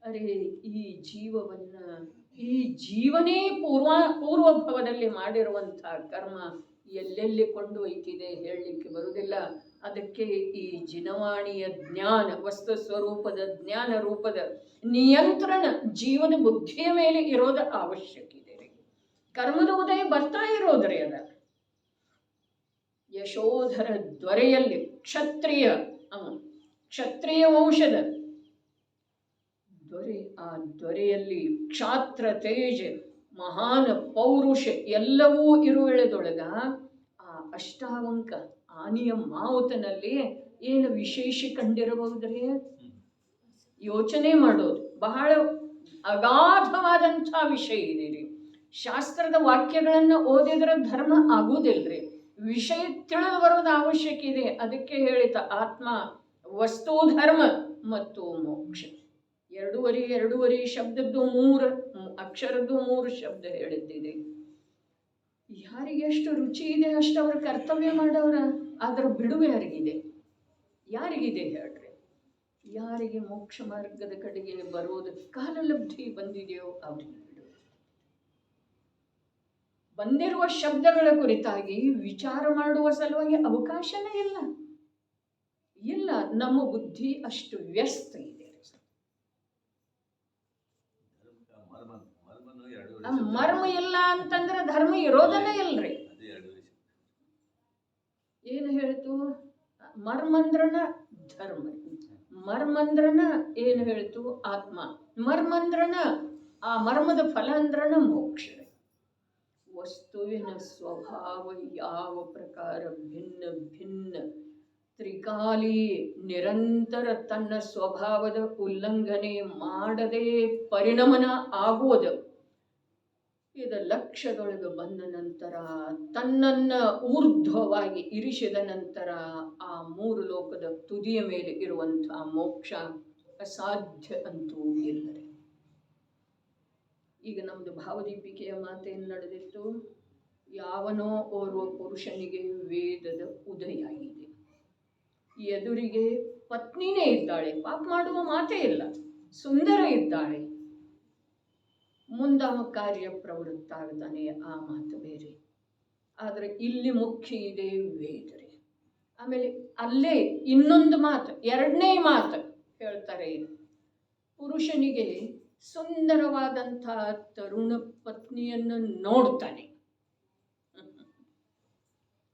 ಅರೆ ಈ ಜೀವನೇ ಪೂರ್ವಭವದಲ್ಲಿ ಮಾಡಿರುವಂಥ ಕರ್ಮ ಎಲ್ಲೆಲ್ಲಿ ಕೊಂಡೊಯ್ತಿದೆ ಹೇಳಲಿಕ್ಕೆ ಬರುವುದಿಲ್ಲ. ಅದಕ್ಕೆ ಈ ಜಿನವಾಣಿಯ ಜ್ಞಾನ, ವಸ್ತು ಸ್ವರೂಪದ ಜ್ಞಾನ ರೂಪದ ನಿಯಂತ್ರಣ ಜೀವನ ಬುದ್ಧಿಯ ಮೇಲೆ ಇರೋದು ಅವಶ್ಯಕ ಇದೆ. ಕರ್ಮದ ಉದಯ ಬರ್ತಾ ಇರೋದ್ರಿ ಅದ. ಯಶೋಧರ ದೊರೆಯಲ್ಲಿ ಕ್ಷತ್ರಿಯ ವಂಶದ ದೊರೆ, ಆ ದೊರೆಯಲ್ಲಿ ಕ್ಷಾತ್ರ ತೇಜ ಮಹಾನ್ ಪೌರುಷ ಎಲ್ಲವೂ ಇರುವೆಳೆದೊಳಗ ಆ ಅಷ್ಟಾವಂಕ ಆನೆಯ ಮಾವುತನಲ್ಲಿ ಏನು ವಿಶೇಷ ಕಂಡಿರಬಹುದ್ರಿ? ಯೋಚನೆ ಮಾಡೋದು ಬಹಳ ಅಗಾಧವಾದಂಥ ವಿಷಯ ಇದೆ ರೀ. ಶಾಸ್ತ್ರದ ವಾಕ್ಯಗಳನ್ನು ಓದಿದ್ರೆ ಧರ್ಮ ಆಗುವುದಿಲ್ರಿ, ವಿಷಯ ತಿಳಿದು ಬರೋದು ಅವಶ್ಯಕ ಇದೆ. ಅದಕ್ಕೆ ಹೇಳಿತ ಆತ್ಮ, ವಸ್ತು ಧರ್ಮ ಮತ್ತು ಮೋಕ್ಷ. ಎರಡೂವರೆ ಶಬ್ದದ್ದು 3 ಅಕ್ಷರದ್ದು 3 ಶಬ್ದ ಹೇಳಿದ್ದಿದೆ. ಯಾರಿಗೆ ಎಷ್ಟು ರುಚಿ ಇದೆ ಅಷ್ಟು ಅವ್ರ ಕರ್ತವ್ಯ ಮಾಡವ್ರ. ಆದ್ರ ಬಿಡುವು ಯಾರಿಗಿದೆ ಹೇಳ್ರಿ? ಯಾರಿಗೆ ಮೋಕ್ಷ ಮಾರ್ಗದ ಕಡೆಗೆ ಬರೋದು ಕಾಲಲಬ್ಧಿ ಬಂದಿದೆಯೋ ಅವ್ರಿಗೆ ಬಿಡುವು. ಬಂದಿರುವ ಶಬ್ದಗಳ ಕುರಿತಾಗಿ ವಿಚಾರ ಮಾಡುವ ಸಲುವಾಗಿ ಅವಕಾಶನೇ ಇಲ್ಲ. ನಮ್ಮ ಬುದ್ಧಿ ಅಷ್ಟು ವ್ಯಸ್ತ ಇದೆ. ಮರ್ಮ ಇಲ್ಲ ಅಂತಂದ್ರೆ ಧರ್ಮ ಇರೋದನ್ನೇ ಇಲ್ರಿ. ಏನು ಹೇಳ್ತು? ಮರ್ಮಂದ್ರನ ಧರ್ಮ, ಮರ್ಮಂದ್ರನ ಏನು ಹೇಳ್ತು? ಆತ್ಮ. ಮರ್ಮಂದ್ರನ ಆ ಮರ್ಮದ ಫಲ ಅಂದ್ರನ ಮೋಕ್ಷ. ವಸ್ತುವಿನ ಸ್ವಭಾವ ಯಾವ ಪ್ರಕಾರ ಭಿನ್ನ ತ್ರಿಕಾಲಿ ನಿರಂತರ ತನ್ನ ಸ್ವಭಾವದ ಉಲ್ಲಂಘನೆ ಮಾಡದೆ ಪರಿಣಮನ ಆಗುವುದು. ಇದು ಲಕ್ಷ್ಯದೊಳಗೆ ಬಂದ ನಂತರ ತನ್ನನ್ನ ಊರ್ಧ್ವವಾಗಿ ಇರಿಸಿದ ನಂತರ ಆ 3 ಲೋಕದ ತುದಿಯ ಮೇಲೆ ಇರುವಂತಹ ಮೋಕ್ಷ ಅಸಾಧ್ಯ ಅಂತೂ ಇಲ್ಲದೆ. ಈಗ ನಮ್ದು ಭಾವದೀಪಿಕೆಯ ಮಾತೇನು ನಡೆದಿತ್ತು? ಯಾವನೋ ಓರ್ವ ಪುರುಷನಿಗೆ ವೇದದ ಉದಯ ಆಗಿದೆ, ಎದುರಿಗೆ ಪತ್ನಿನೇ ಇದ್ದಾಳೆ, ಪಾಪ ಮಾಡುವ ಮಾತೇ ಇಲ್ಲ, ಸುಂದರ ಇದ್ದಾಳೆ, ಮುಂದವ ಕಾರ್ಯ ಪ್ರವೃತ್ತ ಆಗ್ತಾನೆ, ಆ ಮಾತು ಬೇರೆ. ಆದರೆ ಇಲ್ಲಿ ಮುಖ್ಯ ಇದೆ ವೇದರೆ. ಆಮೇಲೆ ಅಲ್ಲೇ ಇನ್ನೊಂದು ಮಾತು, 2ನೇ ಮಾತು ಹೇಳ್ತಾರೆ, ಪುರುಷನಿಗೆ ಸುಂದರವಾದಂಥ ತರುಣ ಪತ್ನಿಯನ್ನು ನೋಡ್ತಾನೆ.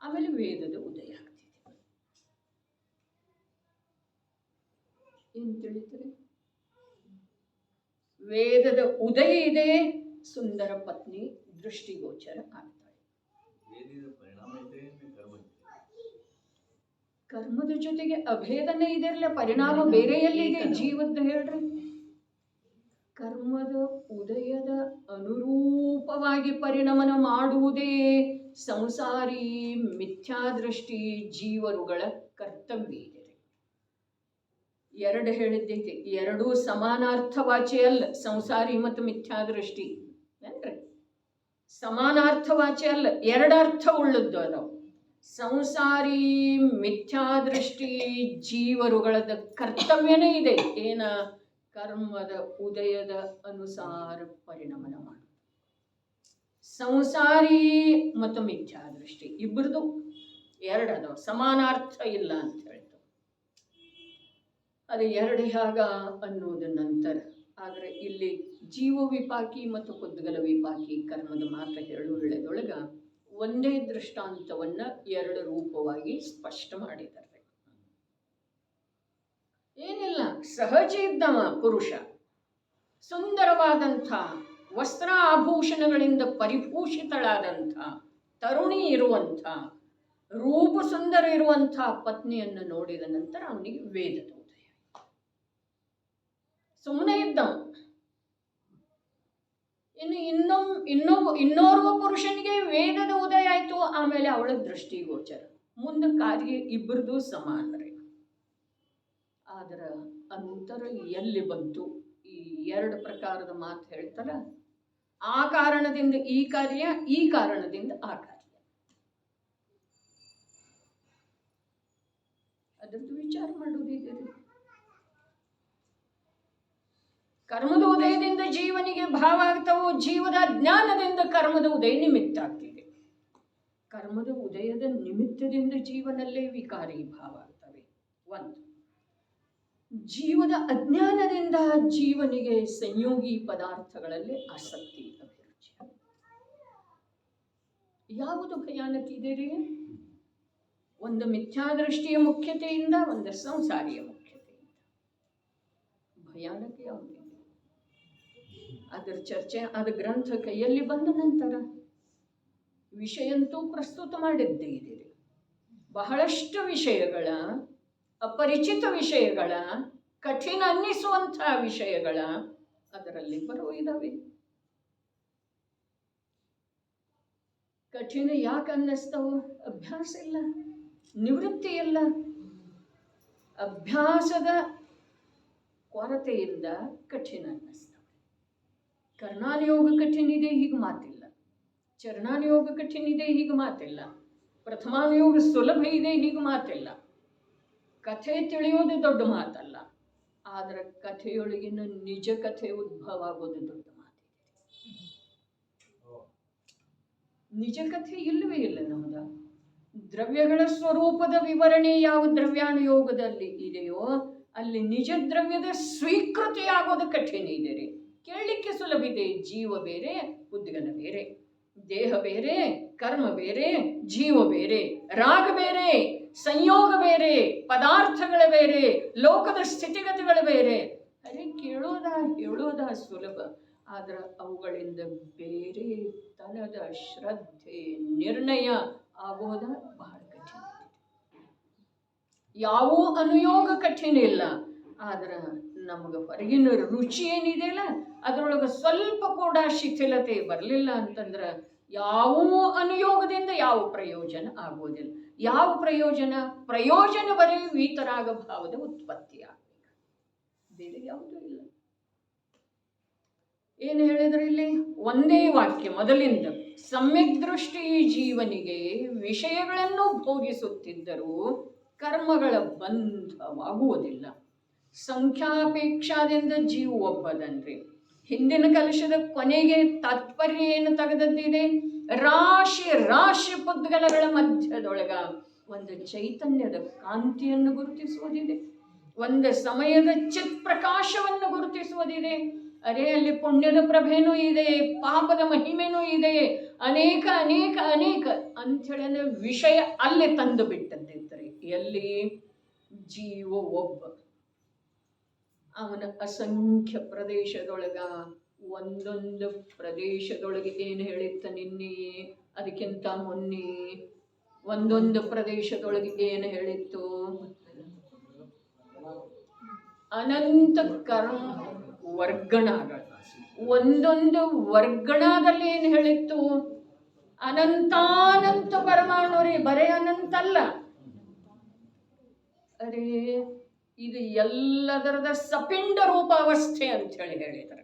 ಆಮೇಲೆ ವೇದದ ಉದಯ ಆಗ್ತಿದೆ. ಏನು ತಿಳಿತಾರೆ? ವೇದದ ಉದಯ ಇದೆ, ಸುಂದರ ಪತ್ನಿ ದೃಷ್ಟಿಗೋಚರ ಆಗ್ತಾಳೆ. ಕರ್ಮದ ಜೊತೆಗೆ ಅಭೇದನೆ ಇದೆಲ್ಲ, ಪರಿಣಾಮ ಬೇರೆಯಲ್ಲಿದೆ ಜೀವದ ಹೇಳ್ರಿ. ಕರ್ಮದ ಉದಯದ ಅನುರೂಪವಾಗಿ ಪರಿಣಮನ ಮಾಡುವುದೇ ಸಂಸಾರಿ ಮಿಥ್ಯಾದೃಷ್ಟಿ ಜೀವರುಗಳ ಕರ್ತವ್ಯ ಇದೆ. 2 ಹೇಳಿದ್ದೈತಿ, 2 ಸಮಾನಾರ್ಥವಾಚಿ ಅಲ್ಲ. ಸಂಸಾರಿ ಮತ್ತು ಮಿಥ್ಯಾದೃಷ್ಟಿ ಏನ್ರಿ ಸಮಾನಾರ್ಥವಾಚಿ ಅಲ್ಲ, 2 ಅರ್ಥ ಉಳ್ಳದ್ದು ಅದಾವ. ಸಂಸಾರಿ ಮಿಥ್ಯಾದೃಷ್ಟಿ ಜೀವರುಗಳದ ಕರ್ತವ್ಯನೇ ಇದೆ, ಏನ? ಕರ್ಮದ ಉದಯದ ಅನುಸಾರ ಪರಿಣಮನ ಮಾಡು. ಸಂಸಾರಿ ಮತ್ತು ಮಿಥ್ಯಾದೃಷ್ಟಿ ಇಬ್ಬರದು 2 ಅದಾವ, ಸಮಾನಾರ್ಥ ಇಲ್ಲ ಅಂತ ಹೇಳ್ತಾರೆ. ಅದು 2 ಹೇಗ ಅನ್ನೋದು ನಂತರ. ಆದರೆ ಇಲ್ಲಿ ಜೀವ ವಿಪಾಕಿ ಮತ್ತು ಕುದ್ಗಲ ವಿಪಾಕಿ ಕರ್ಮದ ಮಾತ್ರ ಹೇಳುವುದೊಳಗ ಒಂದೇ ದೃಷ್ಟಾಂತವನ್ನ ಎರಡು ರೂಪವಾಗಿ ಸ್ಪಷ್ಟ ಮಾಡಿದ್ದಾರೆ. ಏನಿಲ್ಲ, ಸಹಜ ಇದ್ದವ ಪುರುಷ, ಸುಂದರವಾದಂಥ ವಸ್ತ್ರ ಆಭೂಷಣಗಳಿಂದ ಪರಿಭೂಷಿತಳಾದಂಥ ತರುಣಿ ಇರುವಂಥ ರೂಪ ಸುಂದರ ಇರುವಂಥ ಪತ್ನಿಯನ್ನು ನೋಡಿದ ನಂತರ ಅವನಿಗೆ ವೇದದ ಉದಯ. ಸುಮ್ಮನೆ ಇದ್ದವ. ಇನ್ನೋರ್ವ ಪುರುಷನಿಗೆ ವೇದದ ಉದಯ ಆಯ್ತು, ಆಮೇಲೆ ಅವಳ ದೃಷ್ಟಿಗೋಚರ. ಮುಂದೆ ಕಾರ್ಯ ಇಬ್ಬರದು ಸಮಾನರೇ. ಆದ್ರ ಅಂತರ ಎಲ್ಲಿ ಬಂತು? ಈ ಎರಡು ಪ್ರಕಾರದ ಮಾತು ಹೇಳ್ತಾರ. ಆ ಕಾರಣದಿಂದ ಈ ಕಾರ್ಯ, ಈ ಕಾರಣದಿಂದ ಆ ಕಾರ್ಯ. ಅದ್ರದ್ದು ವಿಚಾರ ಮಾಡೋದಿದೆ. ಕರ್ಮದ ಉದಯದಿಂದ ಜೀವನಿಗೆ ಭಾವ ಆಗ್ತಾವೋ, ಜೀವದ ಜ್ಞಾನದಿಂದ ಕರ್ಮದ ಉದಯ ನಿಮಿತ್ತ ಆಗ್ತಿದೆ. ಕರ್ಮದ ಉದಯದ ನಿಮಿತ್ತದಿಂದ ಜೀವನಲ್ಲೇ ವಿಕಾರಿ ಭಾವ ಆಗ್ತವೆ. ಒಂದು, ಜೀವದ ಅಜ್ಞಾನದಿಂದ ಜೀವನಿಗೆ ಸಂಯೋಗಿ ಪದಾರ್ಥಗಳಲ್ಲಿ ಆಸಕ್ತಿ, ಅಭಿರುಚಿ. ಯಾವುದು ಭಯಾನಕ ಇದೆ ರೀ? ಒಂದು ಮಿಥ್ಯಾದೃಷ್ಟಿಯ ಮುಖ್ಯತೆಯಿಂದ, ಒಂದು ಸಂಸಾರಿಯ ಮುಖ್ಯತೆಯಿಂದ. ಭಯಾನಕ ಯಾವುದಿದೆ? ಅದರ ಚರ್ಚೆ ಅದು ಗ್ರಂಥ ಕೈಯಲ್ಲಿ ಬಂದ ನಂತರ ವಿಷಯಂತೂ ಪ್ರಸ್ತುತ ಮಾಡಿದ್ದೇ ಇದೆ. ಬಹಳಷ್ಟು ವಿಷಯಗಳ, ಅಪರಿಚಿತ ವಿಷಯಗಳ, ಕಠಿಣ ಅನ್ನಿಸುವಂತಹ ವಿಷಯಗಳ ಅದರಲ್ಲಿ ಬರುವುದಾವೆ. ಕಠಿಣ ಯಾಕೆ ಅನ್ನಿಸ್ತವು? ಅಭ್ಯಾಸ ಇಲ್ಲ, ನಿವೃತ್ತಿ ಇಲ್ಲ. ಅಭ್ಯಾಸದ ಕೊರತೆಯಿಂದ ಕಠಿಣ ಅನ್ನಿಸ್ತವೆ. ಕರ್ಣಾನುಯೋಗ ಕಠಿಣ ಇದೆ, ಹೀಗೆ ಮಾತಿಲ್ಲ. ಚರಣಾನುಯೋಗ ಕಠಿಣ ಇದೆ, ಹೀಗೆ ಮಾತಿಲ್ಲ. ಪ್ರಥಮಾನುಯೋಗ ಸುಲಭ ಇದೆ, ಹೀಗೆ ಮಾತಿಲ್ಲ. ಕಥೆ ತಿಳಿಯೋದು ದೊಡ್ಡ ಮಾತಲ್ಲ, ಆದ್ರೆ ಕಥೆಯೊಳಗಿನ ನಿಜ ಕಥೆ ಉದ್ಭವ ಆಗೋದು ದೊಡ್ಡ ಮಾತಿದೆ. ನಿಜ ಕಥೆ ಇಲ್ಲವೇ ಇಲ್ಲ ನಮ್ದ. ದ್ರವ್ಯಗಳ ಸ್ವರೂಪದ ವಿವರಣೆ ಯಾವ ದ್ರವ್ಯಾನುಯೋಗದಲ್ಲಿ ಇದೆಯೋ ಅಲ್ಲಿ ನಿಜ ದ್ರವ್ಯದ ಸ್ವೀಕೃತಿ ಆಗೋದು ಕಠಿಣ ಇದೆ ರೀ. ಕೇಳಲಿಕ್ಕೆ ಸುಲಭ ಇದೆ. ಜೀವ ಬೇರೆ, ಉದ್ಗನ ಬೇರೆ, ದೇಹ ಬೇರೆ, ಕರ್ಮ ಬೇರೆ, ಜೀವ ಬೇರೆ, ರಾಗ ಬೇರೆ, ಸಂಯೋಗ ಬೇರೆ, ಪದಾರ್ಥಗಳ ಬೇರೆ, ಲೋಕದ ಸ್ಥಿತಿಗತಿಗಳು ಬೇರೆ. ಅರೆ ಹೇಳೋದ ಸುಲಭ, ಆದ್ರೆ ಅವುಗಳಿಂದ ಬೇರೆ ತನದ ಶ್ರದ್ಧೆ, ನಿರ್ಣಯ ಆಗೋದ ಬಹಳ ಕಠಿಣ. ಯಾವ ಅನುಯೋಗ ಕಠಿಣ ಇಲ್ಲ, ಆದ್ರೆ ನಮಗೆ ಹೊರಗಿನ ರುಚಿ ಏನಿದೆಯಲ್ಲ ಅದರೊಳಗೆ ಸ್ವಲ್ಪ ಕೂಡ ಶಿಥಿಲತೆ ಬರಲಿಲ್ಲ ಅಂತಂದ್ರೆ ಯಾವ ಅನುಯೋಗದಿಂದ ಯಾವ ಪ್ರಯೋಜನ ಆಗೋದಿಲ್ಲ. ಯಾವ ಪ್ರಯೋಜನ ಬರೀ ವೀತರಾಗ ಭಾವದ ಉತ್ಪತ್ತಿ ಆಗಬೇಕು, ಬೇರೆ ಯಾವುದೂ ಇಲ್ಲ. ಏನು ಹೇಳಿದ್ರೆ ಇಲ್ಲಿ ಒಂದೇ ವಾಕ್ಯ ಮೊದಲಿಂದ, ಸಮ್ಯಕ್ ದೃಷ್ಟಿ ಜೀವನಿಗೆ ವಿಷಯಗಳನ್ನು ಭೋಗಿಸುತ್ತಿದ್ದರೂ ಕರ್ಮಗಳ ಬಂಧವಾಗುವುದಿಲ್ಲ. ಸಂಖ್ಯಾಪೇಕ್ಷಾದಿಂದ ಜೀವ ಒಬ್ಬದನ್ರಿ. ಹಿಂದಿನ ಕಲಶದ ಕೊನೆಗೆ ತಾತ್ಪರ್ಯ ಏನು ತೆಗೆದದ್ದಿದೆ? ರಾಶಿ ರಾಶಿ ಪುದ್ಗಲಗಳ ಮಧ್ಯದೊಳಗ ಒಂದು ಚೈತನ್ಯದ ಕಾಂತಿಯನ್ನು ಗುರುತಿಸುವುದಿದೆ, ಒಂದು ಸಮಯದ ಚಿತ್ ಪ್ರಕಾಶವನ್ನು ಗುರುತಿಸುವುದಿದೆ. ಅರೆ ಅಲ್ಲಿ ಪುಣ್ಯದ ಪ್ರಭೆನೂ ಇದೆ, ಪಾಪದ ಮಹಿಮೆನೂ ಇದೆ, ಅನೇಕ ಅನೇಕ ಅನೇಕ ಅಂಥೇಳಿನ ವಿಷಯ ಅಲ್ಲಿ ತಂದು ಬಿಟ್ಟದ್ದಿದ್ದರೆ ಎಲ್ಲಿ? ಜೀವ ಒಬ್ಬ. ಅವನ ಅಸಂಖ್ಯ ಪ್ರದೇಶದೊಳಗ ಒಂದೊಂದು ಪ್ರದೇಶದೊಳಗೆ ಏನು ಹೇಳಿತ್ತ ನಿನ್ನೆ, ಅದಕ್ಕಿಂತ ಮೊನ್ನೆ ಒಂದೊಂದು ಪ್ರದೇಶದೊಳಗೆ ಏನು ಹೇಳಿತ್ತು? ಅನಂತ ಕರ್ಮ ವರ್ಗಣಗಳು. ಒಂದೊಂದು ವರ್ಗಣದಲ್ಲಿ ಏನು ಹೇಳಿತ್ತು? ಅನಂತಾನಂತ ಪರಮಾಣು ರೀ, ಬರೇ ಅನಂತ ಅಲ್ಲ. ಅರೇ ಇದು ಎಲ್ಲದರದ ಸಪಿಂಡ ರೂಪ ಅವಸ್ಥೆ ಅಂತ ಹೇಳಿದ್ದಾರೆ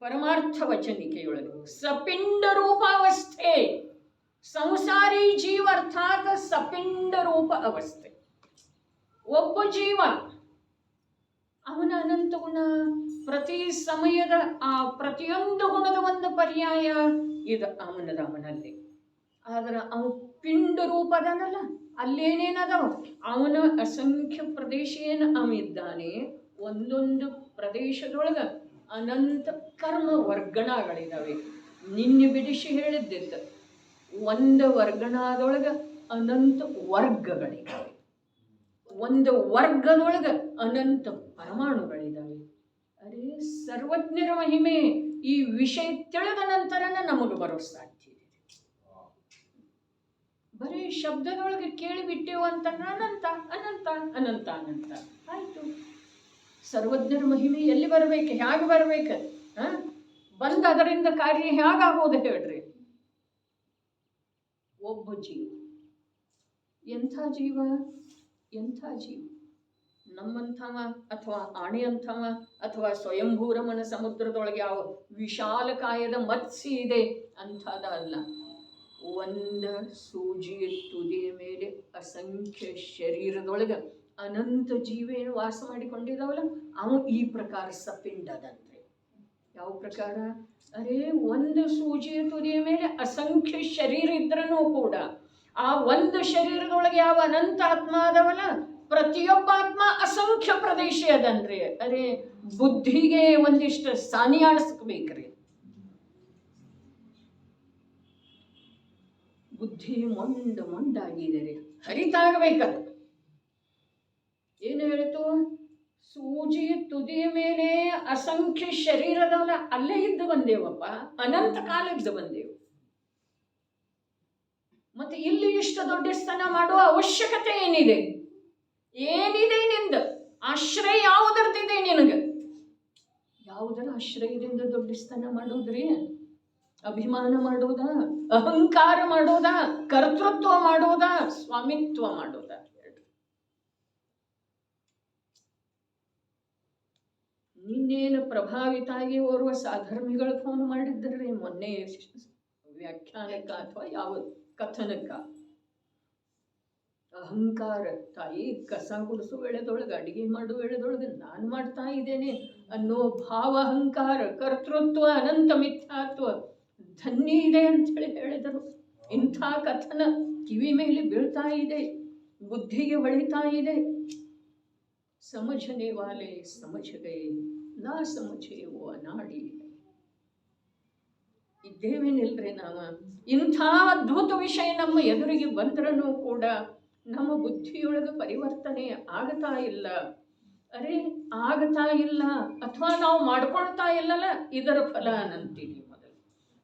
ಪರಮಾರ್ಥ ವಚನಿಕೆಯೊಳಗೆ. ಸಪಿಂಡ ರೂಪಾವಸ್ಥೆ, ಸಂಸಾರಿ ಜೀವ ಅರ್ಥಾತ್ ಸಪಿಂಡ ರೂಪ ಅವಸ್ಥೆ. ಒಬ್ಬ ಜೀವ, ಅವನ ಅನಂತ ಗುಣ, ಪ್ರತಿ ಸಮಯದ ಆ ಪ್ರತಿಯೊಂದು ಗುಣದ ಒಂದು ಪರ್ಯಾಯ ಇದು ಅವನಲ್ಲಿ. ಆದ್ರೆ ಅವನು ಪಿಂಡ ರೂಪದನಲ್ಲ, ಅಲ್ಲೇನೇನದವ? ಅವನ ಅಸಂಖ್ಯ ಪ್ರದೇಶ ಏನು ಅವಿದ್ದಾನೆ, ಒಂದೊಂದು ಪ್ರದೇಶದೊಳಗೆ ಅನಂತ ಕರ್ಮ ವರ್ಗಣಗಳಿದ್ದಾವೆ. ನಿನ್ನೆ ಬಿಡಿಸಿ ಹೇಳಿದ್ದಿತ್ತು, ಒಂದು ವರ್ಗಣದೊಳಗೆ ಅನಂತ ವರ್ಗಗಳಿದ್ದಾವೆ, ಒಂದು ವರ್ಗದೊಳಗೆ ಅನಂತ ಪರಮಾಣುಗಳಿದ್ದಾವೆ. ಅರೆ ಸರ್ವಜ್ಞರ ಮಹಿಮೆ ಈ ವಿಷಯ ತಿಳಿದ ನಂತರನೇ ನಮಗೆ ಬರೋ ಸಾಧ್ಯ ಇದೆ. ಬರೀ ಶಬ್ದದೊಳಗೆ ಕೇಳಿಬಿಟ್ಟೆವು ಅಂತ ಅನಂತ ಅನಂತ ಅನಂತ ಅನಂತ ಆಯಿತು. ಸರ್ವಜ್ಞರ ಮಹಿಮೆ ಎಲ್ಲಿ ಬರಬೇಕು, ಹೇಗೆ ಬರಬೇಕು? ಬಂದ ಅದರಿಂದ ಕಾರ್ಯ ಹೇಗಾಗೋದು ಹೇಳ್ರಿ? ಒಬ್ಬ ಜೀವ, ಎಂಥ ಜೀವ, ಎಂಥ ಜೀವ, ನಮ್ಮಂಥವ ಅಥವಾ ಆಣೆ ಅಂಥವ ಅಥವಾ ಸ್ವಯಂಭೂರಮನ ಸಮುದ್ರದೊಳಗೆ ಯಾವ ವಿಶಾಲಕಾಯದ ಮತ್ಸ್ಯ ಇದೆ ಅಂಥದ ಅಲ್ಲ. ಒಂದು ಸೂಜಿಯ ತುದಿಯ ಮೇಲೆ ಅಸಂಖ್ಯ ಶರೀರದೊಳಗೆ ಅನಂತ ಜೀವೇನು ವಾಸ ಮಾಡಿಕೊಂಡಿದ್ದಾವಲ್ಲ, ಅವು ಈ ಪ್ರಕಾರ ಸಪಿಂಡದಂತೆ. ಯಾವ ಪ್ರಕಾರ? ಅರೆ ಒಂದು ಸೂಜಿಯ ತುದಿಯ ಮೇಲೆ ಅಸಂಖ್ಯ ಶರೀರ ಇದ್ರೂ ಕೂಡ ಆ ಒಂದು ಶರೀರದೊಳಗೆ ಯಾವ ಅನಂತ ಆತ್ಮ ಅದಾವಲ್ಲ, ಪ್ರತಿಯೊಬ್ಬ ಆತ್ಮ ಅಸಂಖ್ಯ ಪ್ರದೇಶ ಅದನ್ರಿ. ಅರೆ ಬುದ್ಧಿಗೆ ಒಂದಿಷ್ಟು ಸಾನಿಯಾಣಿಸ್ಬೇಕ್ರಿ. ಬುದ್ಧಿ ಮೊಂಡಾಗಿದೆ ರೀ, ಹರಿತಾಗಬೇಕದು. ಏನು ಹೇಳಿತು? ಸೂಜಿ ತುದಿಯ ಮೇಲೆ ಅಸಂಖ್ಯ ಶರೀರದವಲ್ಲ, ಅಲ್ಲೇ ಇದ್ದು ಬಂದೇವಪ್ಪ, ಅನಂತ ಕಾಲ ಇದ್ದು ಬಂದೇವು. ಮತ್ತೆ ಇಲ್ಲಿ ಇಷ್ಟು ದೊಡ್ಡ ಸ್ಥಾನ ಮಾಡುವ ಅವಶ್ಯಕತೆ ಏನಿದೆ? ಏನಿದೆ ನಿಂದ ಆಶ್ರಯ? ಯಾವುದರದಿದೆ ನಿನಗೆ? ಯಾವುದರ ಆಶ್ರಯದಿಂದ ದೊಡ್ಡ ಸ್ಥಾನ ಮಾಡೋದ್ರಿ? ಅಭಿಮಾನ ಮಾಡೋದ, ಅಹಂಕಾರ ಮಾಡೋದ, ಕರ್ತೃತ್ವ ಮಾಡೋದ, ಸ್ವಾಮಿತ್ವ ಮಾಡೋದ? ನಿನ್ನೇನು ಪ್ರಭಾವಿತಾಗಿ ಓರ್ವ ಸಾಧರ್ಮಿಗಳು ಫೋನ್ ಮಾಡಿದ್ರಿ ಮೊನ್ನೆ ವ್ಯಾಖ್ಯಾನಕ್ಕ ಅಥವಾ ಯಾವ ಕಥನಕ್ಕ. ಅಹಂಕಾರ, ತಾಯಿ ಕಸ ಗುಡಿಸು ವೇಳೆದೊಳಗೆ, ಅಡಿಗೆ ಮಾಡು ವೇಳೆದೊಳಗೆ ನಾನು ಮಾಡ್ತಾ ಇದ್ದೇನೆ ಅನ್ನೋ ಭಾವ, ಅಹಂಕಾರ, ಕರ್ತೃತ್ವ, ಅನಂತ ಮಿಥ್ಯಾತ್ವ ಧನ್ಯ ಇದೆ ಅಂಥೇಳಿ ಹೇಳಿದರು. ಇಂಥ ಕಥನ ಕಿವಿ ಮೇಲೆ ಬೀಳ್ತಾ ಇದೆ, ಬುದ್ಧಿಗೆ ಹೊಳಿತಾ ಇದೆ. ಸಮझने वाले समझ गए, ನಾ ಸಮझे वो ಅನಾಡಿ. ಇದ್ದೇವೇನಿಲ್ರಿ ನಾವು? ಇಂಥ ಅದ್ಭುತ ವಿಷಯ ನಮ್ಮ ಎದುರಿಗೆ ಬಂದ್ರೂ ಕೂಡ ನಮ್ಮ ಬುದ್ಧಿಯೊಳಗೆ ಪರಿವರ್ತನೆ ಆಗ್ತಾ ಇಲ್ಲ. ಅರೆ ಆಗ್ತಾ ಇಲ್ಲ ಅಥವಾ ನಾವು ಮಾಡ್ಕೊಳ್ತಾ ಇಲ್ಲಲ್ಲ, ಇದರ ಫಲ ಅನ್ನಂತೀವಿ. ಮೊದಲು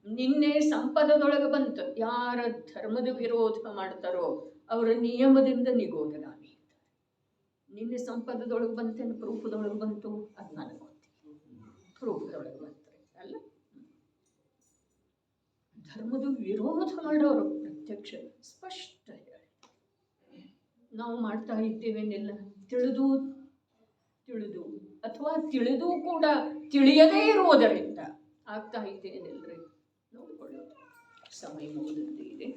ನಿನ್ನೆ ಸಂಪದದೊಳಗೆ ಬಂತು, ಯಾರ ಧರ್ಮದ ವಿರೋಧ ಮಾಡ್ತಾರೋ ಅವರ ನಿಯಮದಿಂದ ನಿಗೋದನಾಗಿ. ನಿನ್ನೆ ಸಂಪದದೊಳಗೆ ಬಂತೇನು? ಪ್ರೂಫದೊಳಗೆ ಬಂತು? ಅದು ನನಗೆ ಗೊತ್ತಿಲ್ಲ. ಪ್ರೂಫದೊಳಗೆ ಬಂತಾರೆ ಅಲ್ಲ. ಧರ್ಮದ ವಿರೋಧ ಮಾಡೋರು ಪ್ರತ್ಯಕ್ಷ ಸ್ಪಷ್ಟ ಹೇಳಿ ನಾವು ಮಾಡ್ತಾ ಇದ್ದೇವೇನಿಲ್ಲ. ತಿಳಿದು ಅಥವಾ ತಿಳಿದು ಕೂಡ ತಿಳಿಯದೇ ಇರುವುದರಿಂದ ಆಗ್ತಾ ಇದ್ದೇನಿಲ್ರಿ. ನೋಡಿಕೊಳ್ಳೋದು ಸಮಯ ಮುಗಿದಿದೆ.